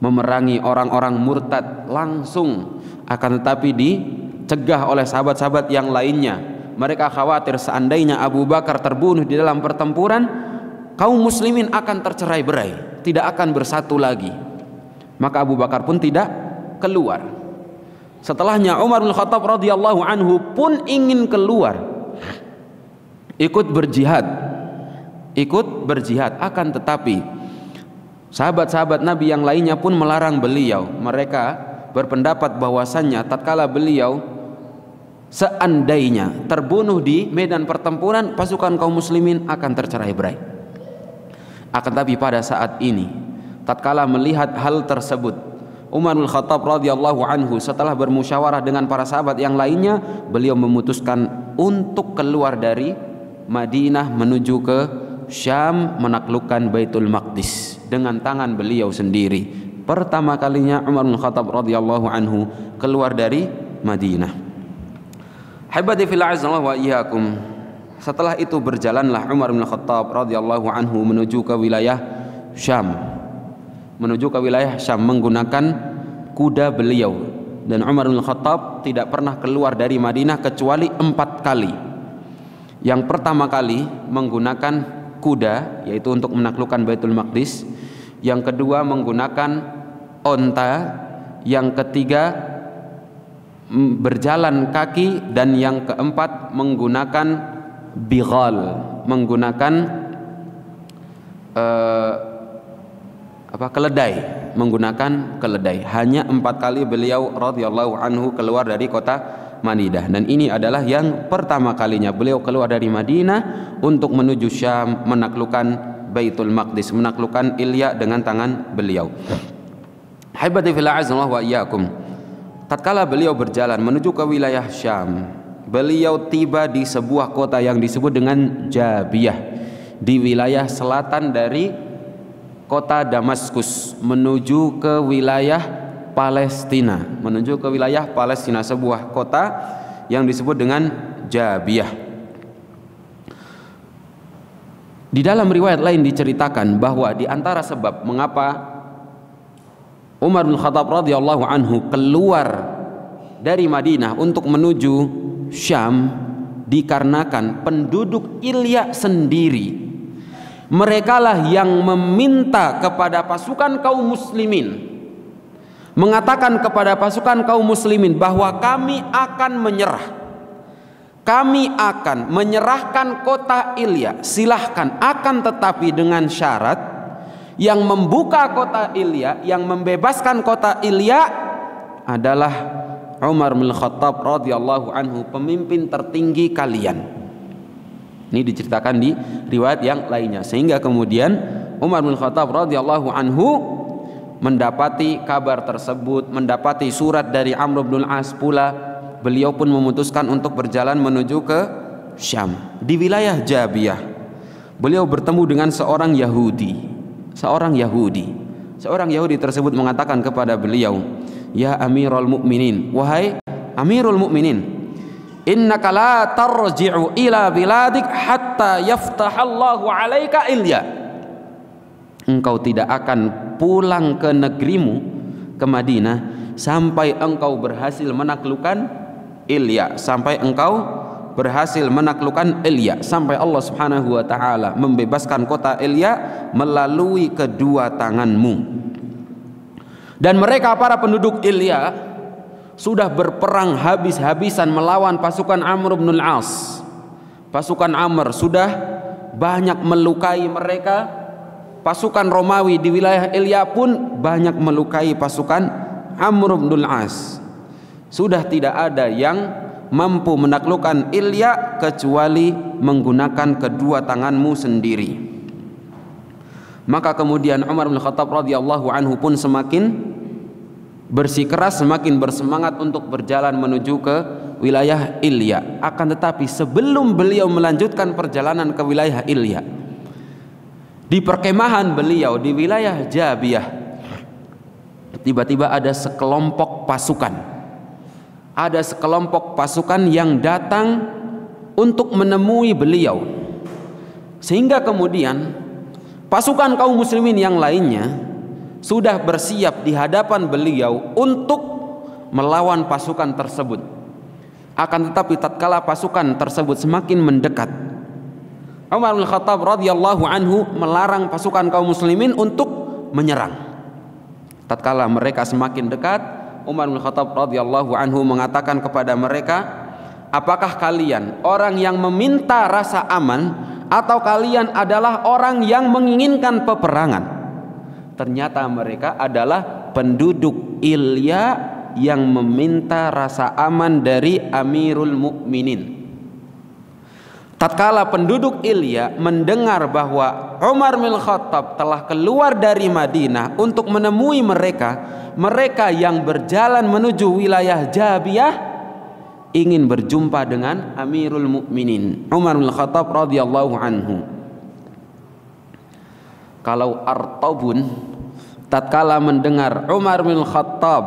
memerangi orang-orang murtad langsung, akan tetapi dicegah oleh sahabat-sahabat yang lainnya. Mereka khawatir seandainya Abu Bakar terbunuh di dalam pertempuran, kaum muslimin akan tercerai-berai, tidak akan bersatu lagi. Maka Abu Bakar pun tidak keluar. Setelahnya Umar bin Khattab radhiyallahu anhu pun ingin keluar, ikut berjihad, akan tetapi sahabat-sahabat Nabi yang lainnya pun melarang beliau. Mereka berpendapat bahwasannya tatkala beliau seandainya terbunuh di medan pertempuran, pasukan kaum muslimin akan tercerai-berai. Akan tapi pada saat ini, tatkala melihat hal tersebut, Umar bin Khattab radhiyallahu anhu setelah bermusyawarah dengan para sahabat yang lainnya, beliau memutuskan untuk keluar dari Madinah menuju ke Syam, menaklukkan Baitul Maqdis dengan tangan beliau sendiri. Pertama kalinya Umar bin Khattab radhiyallahu anhu keluar dari Madinah. Habibati fillah azza wa iyyakum. Setelah itu berjalanlah Umar bin Khattab radhiyallahu anhu menuju ke wilayah Syam. Menggunakan kuda beliau. Dan Umar bin Khattab tidak pernah keluar dari Madinah kecuali 4 kali. Yang pertama kali menggunakan kuda, yaitu untuk menaklukkan Baitul Maqdis. Yang kedua menggunakan onta, yang ketiga berjalan kaki, dan yang keempat menggunakan bighal, menggunakan keledai. Hanya 4 kali beliau radhiyallahu anhu keluar dari kota Madinah. Dan ini adalah yang pertama kalinya beliau keluar dari Madinah untuk menuju Syam, menaklukkan Baitul Maqdis, menaklukkan Ilya dengan tangan beliau. Haibati fillah azza wa iyyakum. Tatkala beliau berjalan menuju ke wilayah Syam, beliau tiba di sebuah kota yang disebut dengan Jabiyah, di wilayah selatan dari kota Damaskus, menuju ke wilayah Palestina, sebuah kota yang disebut dengan Jabiyah. Di dalam riwayat lain diceritakan bahwa di antara sebab mengapa Umar bin Khattab radhiyallahu anhu keluar dari Madinah untuk menuju Syam dikarenakan penduduk Ilya sendiri, merekalah yang meminta kepada pasukan kaum muslimin, mengatakan kepada pasukan kaum muslimin bahwa kami akan menyerah, kami akan menyerahkan kota Ilya, silahkan, akan tetapi dengan syarat yang membuka kota Ilya, yang membebaskan kota Ilya adalah Umar bin Khattab radhiyallahu anhu, pemimpin tertinggi kalian. Ini diceritakan di riwayat yang lainnya, sehingga kemudian Umar bin Khattab radhiyallahu anhu mendapati kabar tersebut, mendapati surat dari Amr bin As pula, beliau pun memutuskan untuk berjalan menuju ke Syam. Di wilayah Jabiyah beliau bertemu dengan seorang Yahudi. Seorang Yahudi tersebut mengatakan kepada beliau, "Ya Amirul Mukminin, wahai Amirul Mukminin, innaka la tarji'u ila biladik hatta yaftahallahu 'alaika Ilya." Engkau tidak akan pulang ke negerimu, ke Madinah, sampai engkau berhasil menaklukkan Ilya, sampai engkau berhasil menaklukkan Ilya, sampai Allah Subhanahu wa taala membebaskan kota Ilya melalui kedua tanganmu. Dan mereka para penduduk Ilya sudah berperang habis-habisan melawan pasukan Amr bin Al-As. Pasukan Amr sudah banyak melukai mereka. Pasukan Romawi di wilayah Ilya pun banyak melukai pasukan Amr bin Al-As. Sudah tidak ada yang mampu menaklukkan Ilya kecuali menggunakan kedua tanganmu sendiri. Maka kemudian Umar bin Khattab radhiyallahu anhu pun semakin bersikeras, semakin bersemangat untuk berjalan menuju ke wilayah Ilya. Akan tetapi sebelum beliau melanjutkan perjalanan ke wilayah Ilya, di perkemahan beliau di wilayah Jabiyah, tiba-tiba ada sekelompok pasukan. Ada sekelompok pasukan yang datang untuk menemui beliau, sehingga kemudian pasukan kaum muslimin yang lainnya sudah bersiap di hadapan beliau untuk melawan pasukan tersebut. Akan tetapi tatkala pasukan tersebut semakin mendekat, Umar bin Khattab radhiyallahu anhu melarang pasukan kaum muslimin untuk menyerang. Tatkala mereka semakin dekat, Umar bin Khattab radhiyallahu anhu mengatakan kepada mereka, apakah kalian orang yang meminta rasa aman atau kalian adalah orang yang menginginkan peperangan? Ternyata mereka adalah penduduk Ilya yang meminta rasa aman dari Amirul Mukminin. Tatkala penduduk Ilya mendengar bahwa Umar bin Khattab telah keluar dari Madinah untuk menemui mereka yang berjalan menuju wilayah Jabiyah, ingin berjumpa dengan Amirul Mukminin Umar bin Khattab radhiyallahu anhu. Kalau Artabun tatkala mendengar Umar bin Khattab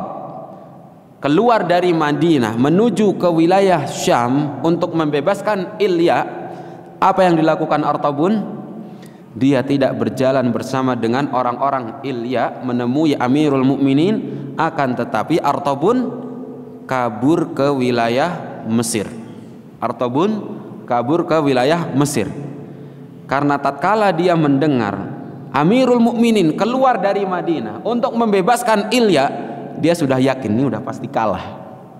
keluar dari Madinah menuju ke wilayah Syam untuk membebaskan Ilya, apa yang dilakukan Artabun? Dia tidak berjalan bersama dengan orang-orang Ilya menemui Amirul Mukminin, akan tetapi Artabun kabur ke wilayah Mesir. Artabun kabur ke wilayah Mesir. Karena tatkala dia mendengar Amirul Mukminin keluar dari Madinah untuk membebaskan Ilya, dia sudah yakin ini udah pasti kalah.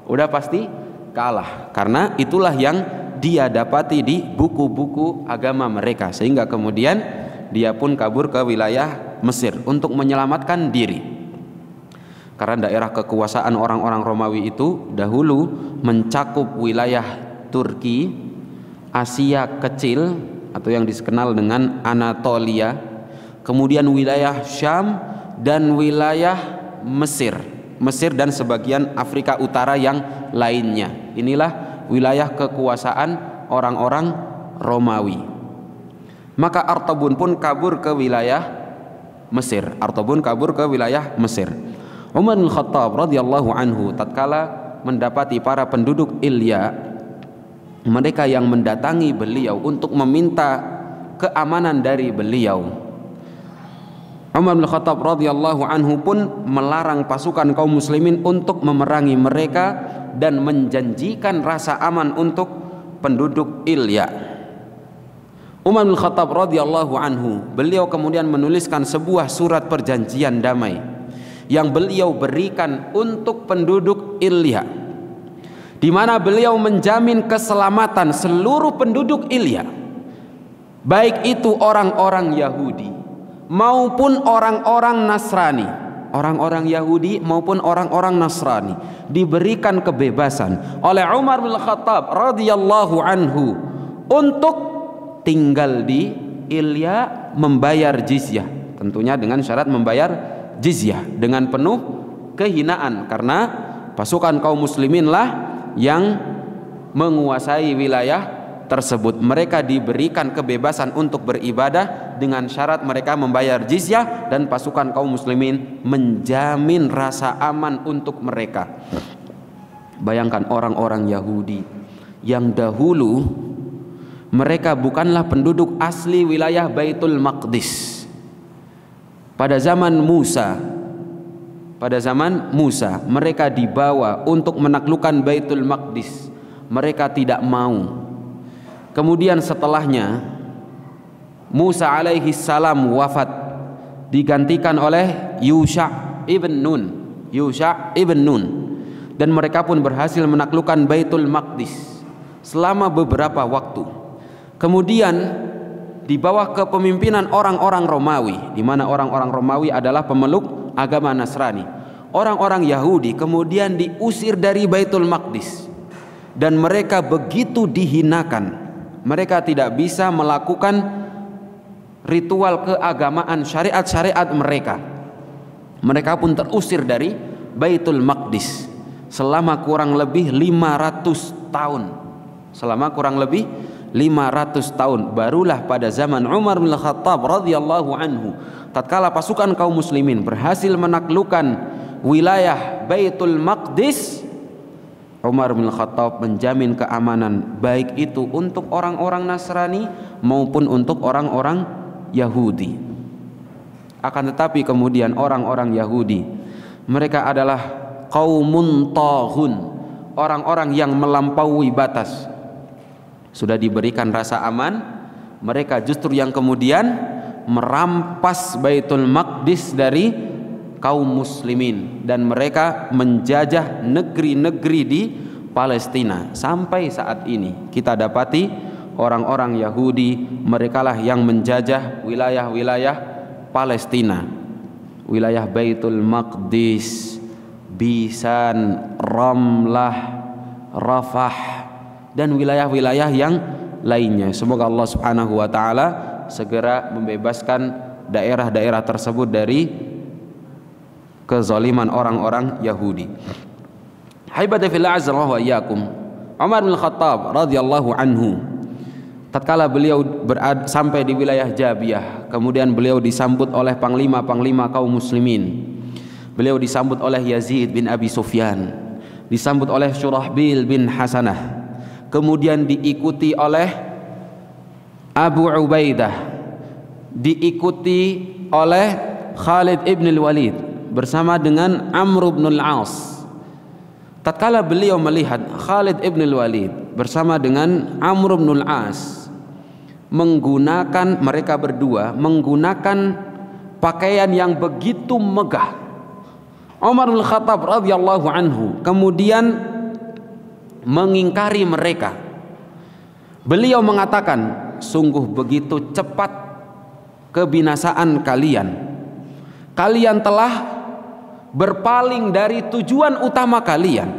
Udah pasti kalah. Karena itulah yang dia dapati di buku-buku agama mereka, sehingga kemudian dia pun kabur ke wilayah Mesir untuk menyelamatkan diri. Karena daerah kekuasaan orang-orang Romawi itu dahulu mencakup wilayah Turki, Asia Kecil atau yang dikenal dengan Anatolia, kemudian wilayah Syam dan wilayah Mesir dan sebagian Afrika Utara yang lainnya. Inilah wilayah kekuasaan orang-orang Romawi. Maka Artabun pun kabur ke wilayah Mesir. Umar bin Khattab radhiyallahu anhu tatkala mendapati para penduduk Ilya, mereka yang mendatangi beliau untuk meminta keamanan dari beliau. Umar bin Khattab radhiyallahu anhu pun melarang pasukan kaum muslimin untuk memerangi mereka dan menjanjikan rasa aman untuk penduduk Ilya. Umar bin Khattab radhiyallahu anhu, beliau kemudian menuliskan sebuah surat perjanjian damai yang beliau berikan untuk penduduk Ilya, di mana beliau menjamin keselamatan seluruh penduduk Ilya, baik itu orang-orang Yahudi maupun orang-orang Nasrani. Orang-orang Yahudi maupun orang-orang Nasrani diberikan kebebasan oleh Umar bin Khattab radhiyallahu anhu untuk tinggal di Ilya, membayar jizyah, tentunya dengan syarat membayar jizyah dengan penuh kehinaan, karena pasukan kaum musliminlah yang menguasai wilayah tersebut. Mereka diberikan kebebasan untuk beribadah dengan syarat mereka membayar jizyah, dan pasukan kaum muslimin menjamin rasa aman untuk mereka. Bayangkan orang-orang Yahudi yang dahulu mereka bukanlah penduduk asli wilayah Baitul Maqdis. Pada zaman Musa mereka dibawa untuk menaklukkan Baitul Maqdis. Mereka tidak mau. Kemudian setelahnya Musa alaihi salam wafat, digantikan oleh Yusha ibn Nun, dan mereka pun berhasil menaklukkan Baitul Maqdis selama beberapa waktu. Kemudian di bawah kepemimpinan orang-orang Romawi, di mana orang-orang Romawi adalah pemeluk agama Nasrani, orang-orang Yahudi kemudian diusir dari Baitul Maqdis dan mereka begitu dihinakan. Mereka tidak bisa melakukan ritual keagamaan, syariat-syariat mereka. Mereka pun terusir dari Baitul Maqdis selama kurang lebih 500 tahun. Selama kurang lebih 500 tahun. Barulah pada zaman Umar bin Khattab radhiyallahu anhu, tatkala pasukan kaum muslimin berhasil menaklukkan wilayah Baitul Maqdis, Umar bin Khattab menjamin keamanan baik itu untuk orang-orang Nasrani maupun untuk orang-orang Yahudi. Akan tetapi kemudian orang-orang Yahudi, mereka adalah qaumun taghun, orang-orang yang melampaui batas. Sudah diberikan rasa aman, mereka justru yang kemudian merampas Baitul Maqdis dari kaum muslimin, dan mereka menjajah negeri-negeri di Palestina. Sampai saat ini kita dapati orang-orang Yahudi, merekalah yang menjajah wilayah-wilayah Palestina, wilayah Baitul Maqdis, Bisan, Ramlah, Rafah, dan wilayah-wilayah yang lainnya. Semoga Allah Subhanahu wa taala segera membebaskan daerah-daerah tersebut dari kezaliman orang-orang Yahudi. Haibati fillah azza wa iyyakum, Umar bin Khattab radhiyallahu anhu, tatkala beliau sampai di wilayah Jabiyah, kemudian beliau disambut oleh panglima-panglima kaum muslimin. Beliau disambut oleh Yazid bin Abi Sufyan, disambut oleh Syurahbil bin Hasanah, kemudian diikuti oleh Abu Ubaidah, diikuti oleh Khalid ibn al-Walid bersama dengan Amr ibn al-As. Tatkala beliau melihat Khalid ibn al-Walid bersama dengan Amr ibn al-As menggunakan, mereka berdua menggunakan pakaian yang begitu megah, Umar bin Khattab radhiyallahu anhu kemudian mengingkari mereka. Beliau mengatakan, sungguh begitu cepat kebinasaan kalian. Kalian telah berpaling dari tujuan utama kalian,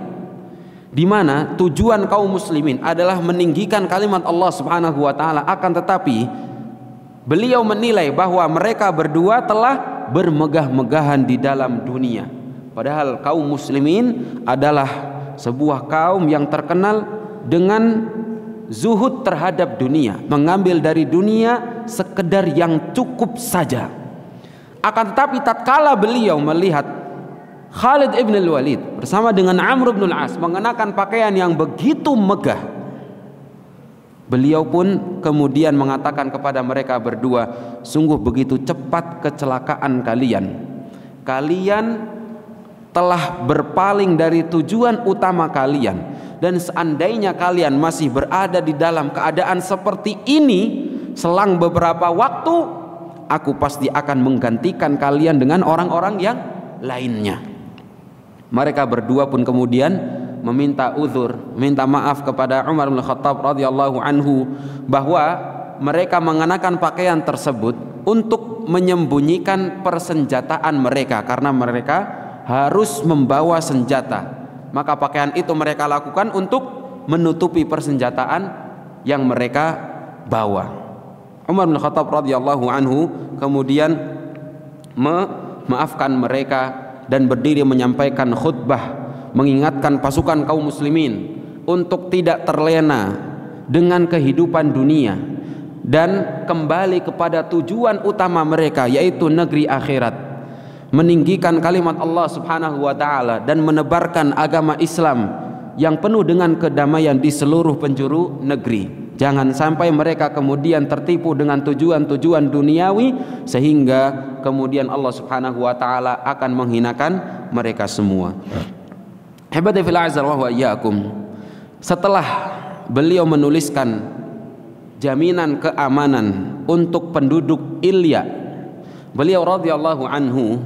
di mana tujuan kaum muslimin adalah meninggikan kalimat Allah Subhanahu wa taala. Akan tetapi beliau menilai bahwa mereka berdua telah bermegah-megahan di dalam dunia, padahal kaum muslimin adalah sebuah kaum yang terkenal dengan zuhud terhadap dunia, mengambil dari dunia sekedar yang cukup saja. Akan tetapi tatkala beliau melihat Khalid ibn al-Walid bersama dengan Amr ibn al-As mengenakan pakaian yang begitu megah, Beliau pun kemudian mengatakan kepada mereka berdua, sungguh begitu cepat kecelakaan kalian. Kalian telah berpaling dari tujuan utama kalian, dan seandainya kalian masih berada di dalam keadaan seperti ini selang beberapa waktu, aku pasti akan menggantikan kalian dengan orang-orang yang lainnya. Mereka berdua pun kemudian meminta uzur, minta maaf kepada Umar bin Khattab radhiyallahu anhu bahwa mereka mengenakan pakaian tersebut untuk menyembunyikan persenjataan mereka, karena mereka harus membawa senjata. Maka pakaian itu mereka lakukan untuk menutupi persenjataan yang mereka bawa. Umar bin Khattab radhiyallahu anhu kemudian memaafkan mereka dan berdiri menyampaikan khutbah, mengingatkan pasukan kaum muslimin untuk tidak terlena dengan kehidupan dunia dan kembali kepada tujuan utama mereka, yaitu negeri akhirat, meninggikan kalimat Allah Subhanahu wa taala dan menebarkan agama Islam yang penuh dengan kedamaian di seluruh penjuru negeri. Jangan sampai mereka kemudian tertipu dengan tujuan-tujuan duniawi sehingga kemudian Allah Subhanahu wa taala akan menghinakan mereka semua. Hebati fil azza wa iyyakum. Setelah beliau menuliskan jaminan keamanan untuk penduduk Ilya, beliau radhiyallahu anhu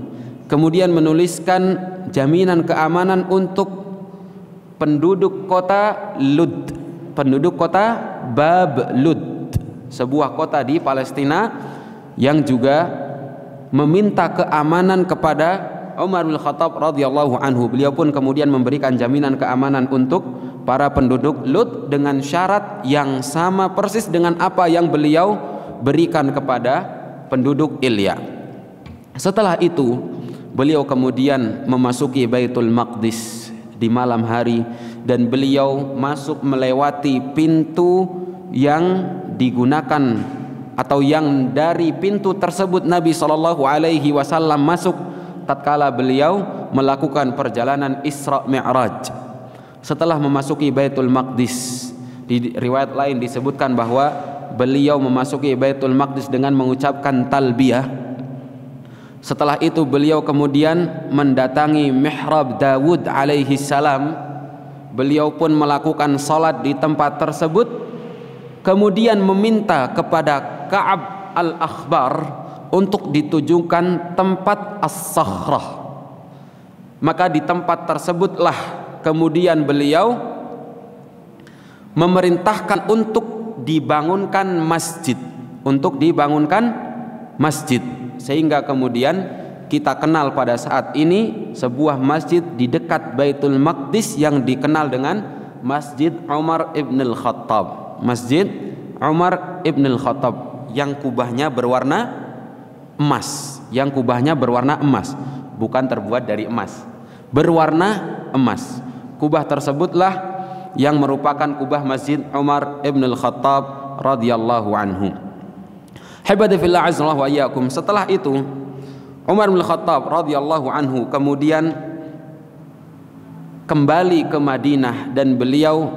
kemudian menuliskan jaminan keamanan untuk penduduk kota Lud, penduduk kota Bab Lud, sebuah kota di Palestina yang juga meminta keamanan kepada Umar bin Khattab radhiyallahu anhu. Beliau pun kemudian memberikan jaminan keamanan untuk para penduduk Lud dengan syarat yang sama persis dengan apa yang beliau berikan kepada penduduk Ilya. Setelah itu beliau kemudian memasuki Baitul Maqdis di malam hari, dan beliau masuk melewati pintu yang digunakan atau yang dari pintu tersebut Nabi Shallallahu Alaihi Wasallam masuk tatkala beliau melakukan perjalanan Isra Mi'raj. Setelah memasuki Baitul Maqdis, di riwayat lain disebutkan bahwa beliau memasuki Baitul Maqdis dengan mengucapkan talbiyah. Setelah itu beliau kemudian mendatangi mihrab Dawud alaihi salam. Beliau pun melakukan salat di tempat tersebut, kemudian meminta kepada Ka'ab al-Akhbar untuk ditujukan tempat As-Sakhrah. Maka di tempat tersebutlah kemudian beliau memerintahkan untuk dibangunkan masjid, sehingga kemudian kita kenal pada saat ini sebuah masjid di dekat Baitul Maqdis yang dikenal dengan Masjid Umar ibn al-Khattab. Masjid Umar ibn al-Khattab yang kubahnya berwarna emas, bukan terbuat dari emas, berwarna emas. Kubah tersebutlah yang merupakan kubah Masjid Umar ibn al-Khattab radhiyallahu anhu. Habibati fillah azza wa iyyakum. Setelah itu Umar bin Khattab radhiyallahu anhu kemudian kembali ke Madinah dan beliau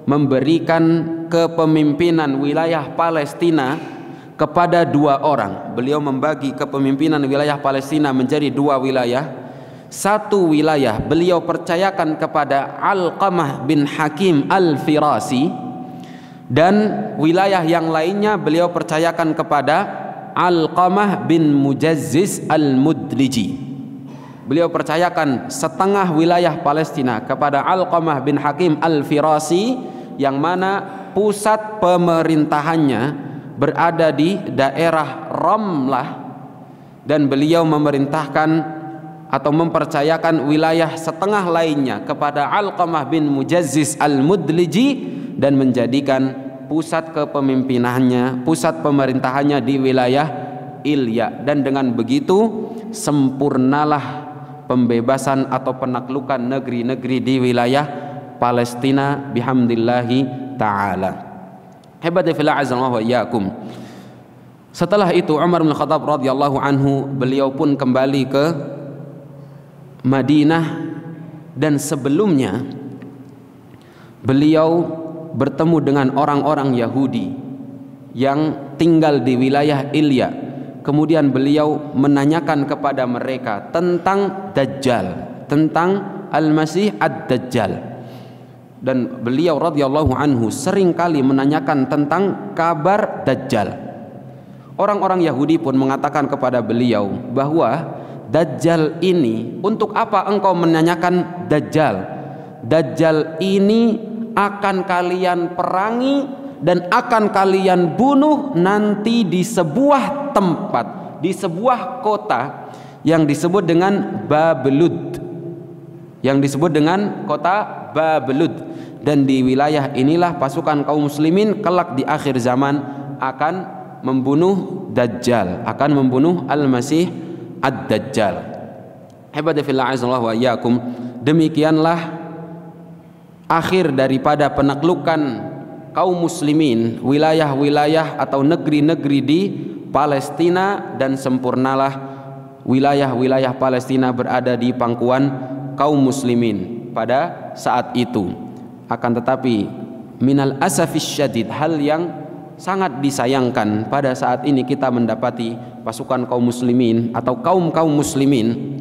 memberikan kepemimpinan wilayah Palestina kepada dua orang. Beliau membagi kepemimpinan wilayah Palestina menjadi dua wilayah. Satu wilayah beliau percayakan kepada Alqamah bin Hakim al-Firasi, dan wilayah yang lainnya beliau percayakan kepada Alqamah bin Mujazziz al-Mudliji. Beliau percayakan setengah wilayah Palestina kepada Alqamah bin Hakim al-Firasi, yang mana pusat pemerintahannya berada di daerah Ramlah, dan beliau memerintahkan atau mempercayakan wilayah setengah lainnya kepada Alqamah bin Mujazziz al-Mudliji dan menjadikan pusat kepemimpinannya, pusat pemerintahannya di wilayah Ilya. Dan dengan begitu sempurnalah pembebasan atau penaklukan negeri-negeri di wilayah Palestina bihamdillahi ta'ala. Hebati fillah azza wa iyyakum. Setelah itu Umar bin Khattab radhiyallahu anhu beliau pun kembali ke Madinah, dan sebelumnya beliau bertemu dengan orang-orang Yahudi yang tinggal di wilayah Ilya. Kemudian beliau menanyakan kepada mereka tentang Dajjal, tentang Al-Masih Ad-Dajjal. Dan beliau radhiyallahu anhu sering kali menanyakan tentang kabar Dajjal. Orang-orang Yahudi pun mengatakan kepada beliau bahwa Dajjal ini, untuk apa engkau menanyakan Dajjal? Dajjal ini akan kalian perangi dan akan kalian bunuh nanti di sebuah tempat, di sebuah kota yang disebut dengan Babelud, yang disebut dengan kota Babelud. Dan di wilayah inilah pasukan kaum muslimin kelak di akhir zaman akan membunuh Dajjal, akan membunuh Al-Masih Ad-Dajjal. Ibadillah azallahu wa iyyakum. Demikianlah akhir daripada penaklukan kaum muslimin wilayah-wilayah atau negeri-negeri di Palestina, dan sempurnalah wilayah-wilayah Palestina berada di pangkuan kaum muslimin pada saat itu. Akan tetapi minal asafis syadid, hal yang sangat disayangkan, pada saat ini kita mendapati pasukan kaum muslimin atau kaum-kaum muslimin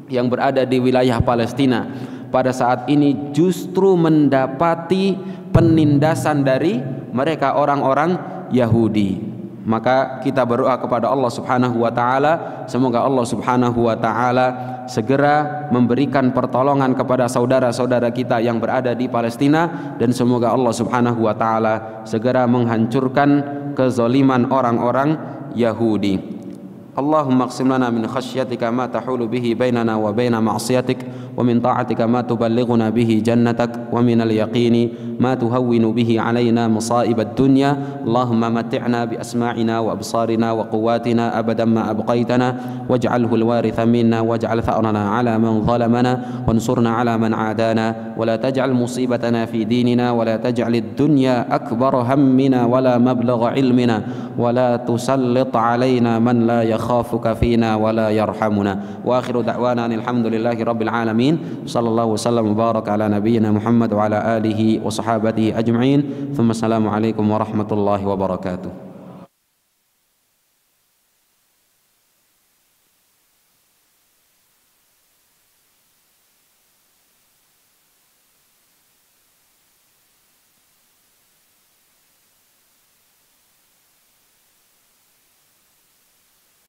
yang berada di wilayah Palestina pada saat ini justru mendapati penindasan dari mereka orang-orang Yahudi. Maka kita berdoa kepada Allah Subhanahu wa taala, semoga Allah Subhanahu wa taala segera memberikan pertolongan kepada saudara-saudara kita yang berada di Palestina, dan semoga Allah Subhanahu wa taala segera menghancurkan kezaliman orang-orang Yahudi. Allahumma qsim lana min khasyatika ma tahulu bihi bainana wa baina ma'siyatik, wa min ta'atika ma tuballighuna bihi jannatak, wa min al-yaqini ma tuhawwinu bihi alaina masa'ib ad-dunya. Allahumma matti'na bi asma'ina wa absarina wa quwwatina abadan ma abqaitana, waj'alhu al-waritha minna waj'al tha'rana 'ala man zalamana wansurna 'ala man 'adana, wa la taj'al musibatana fi dinina, wa la taj'al ad-dunya akbar hammina wa la mablagha ilmina, wa la tusallit 'alaina man la khafuka fina wa la yarhamuna. Wa akhiru da'wana alhamdulillahi rabbil alamin. Sallallahu wasallam wa baraka ala nabiyyina Muhammad wa ala alihi wa sahabatihi ajma'in. Thumma assalamu alaikum warahmatullahi wabarakatuh.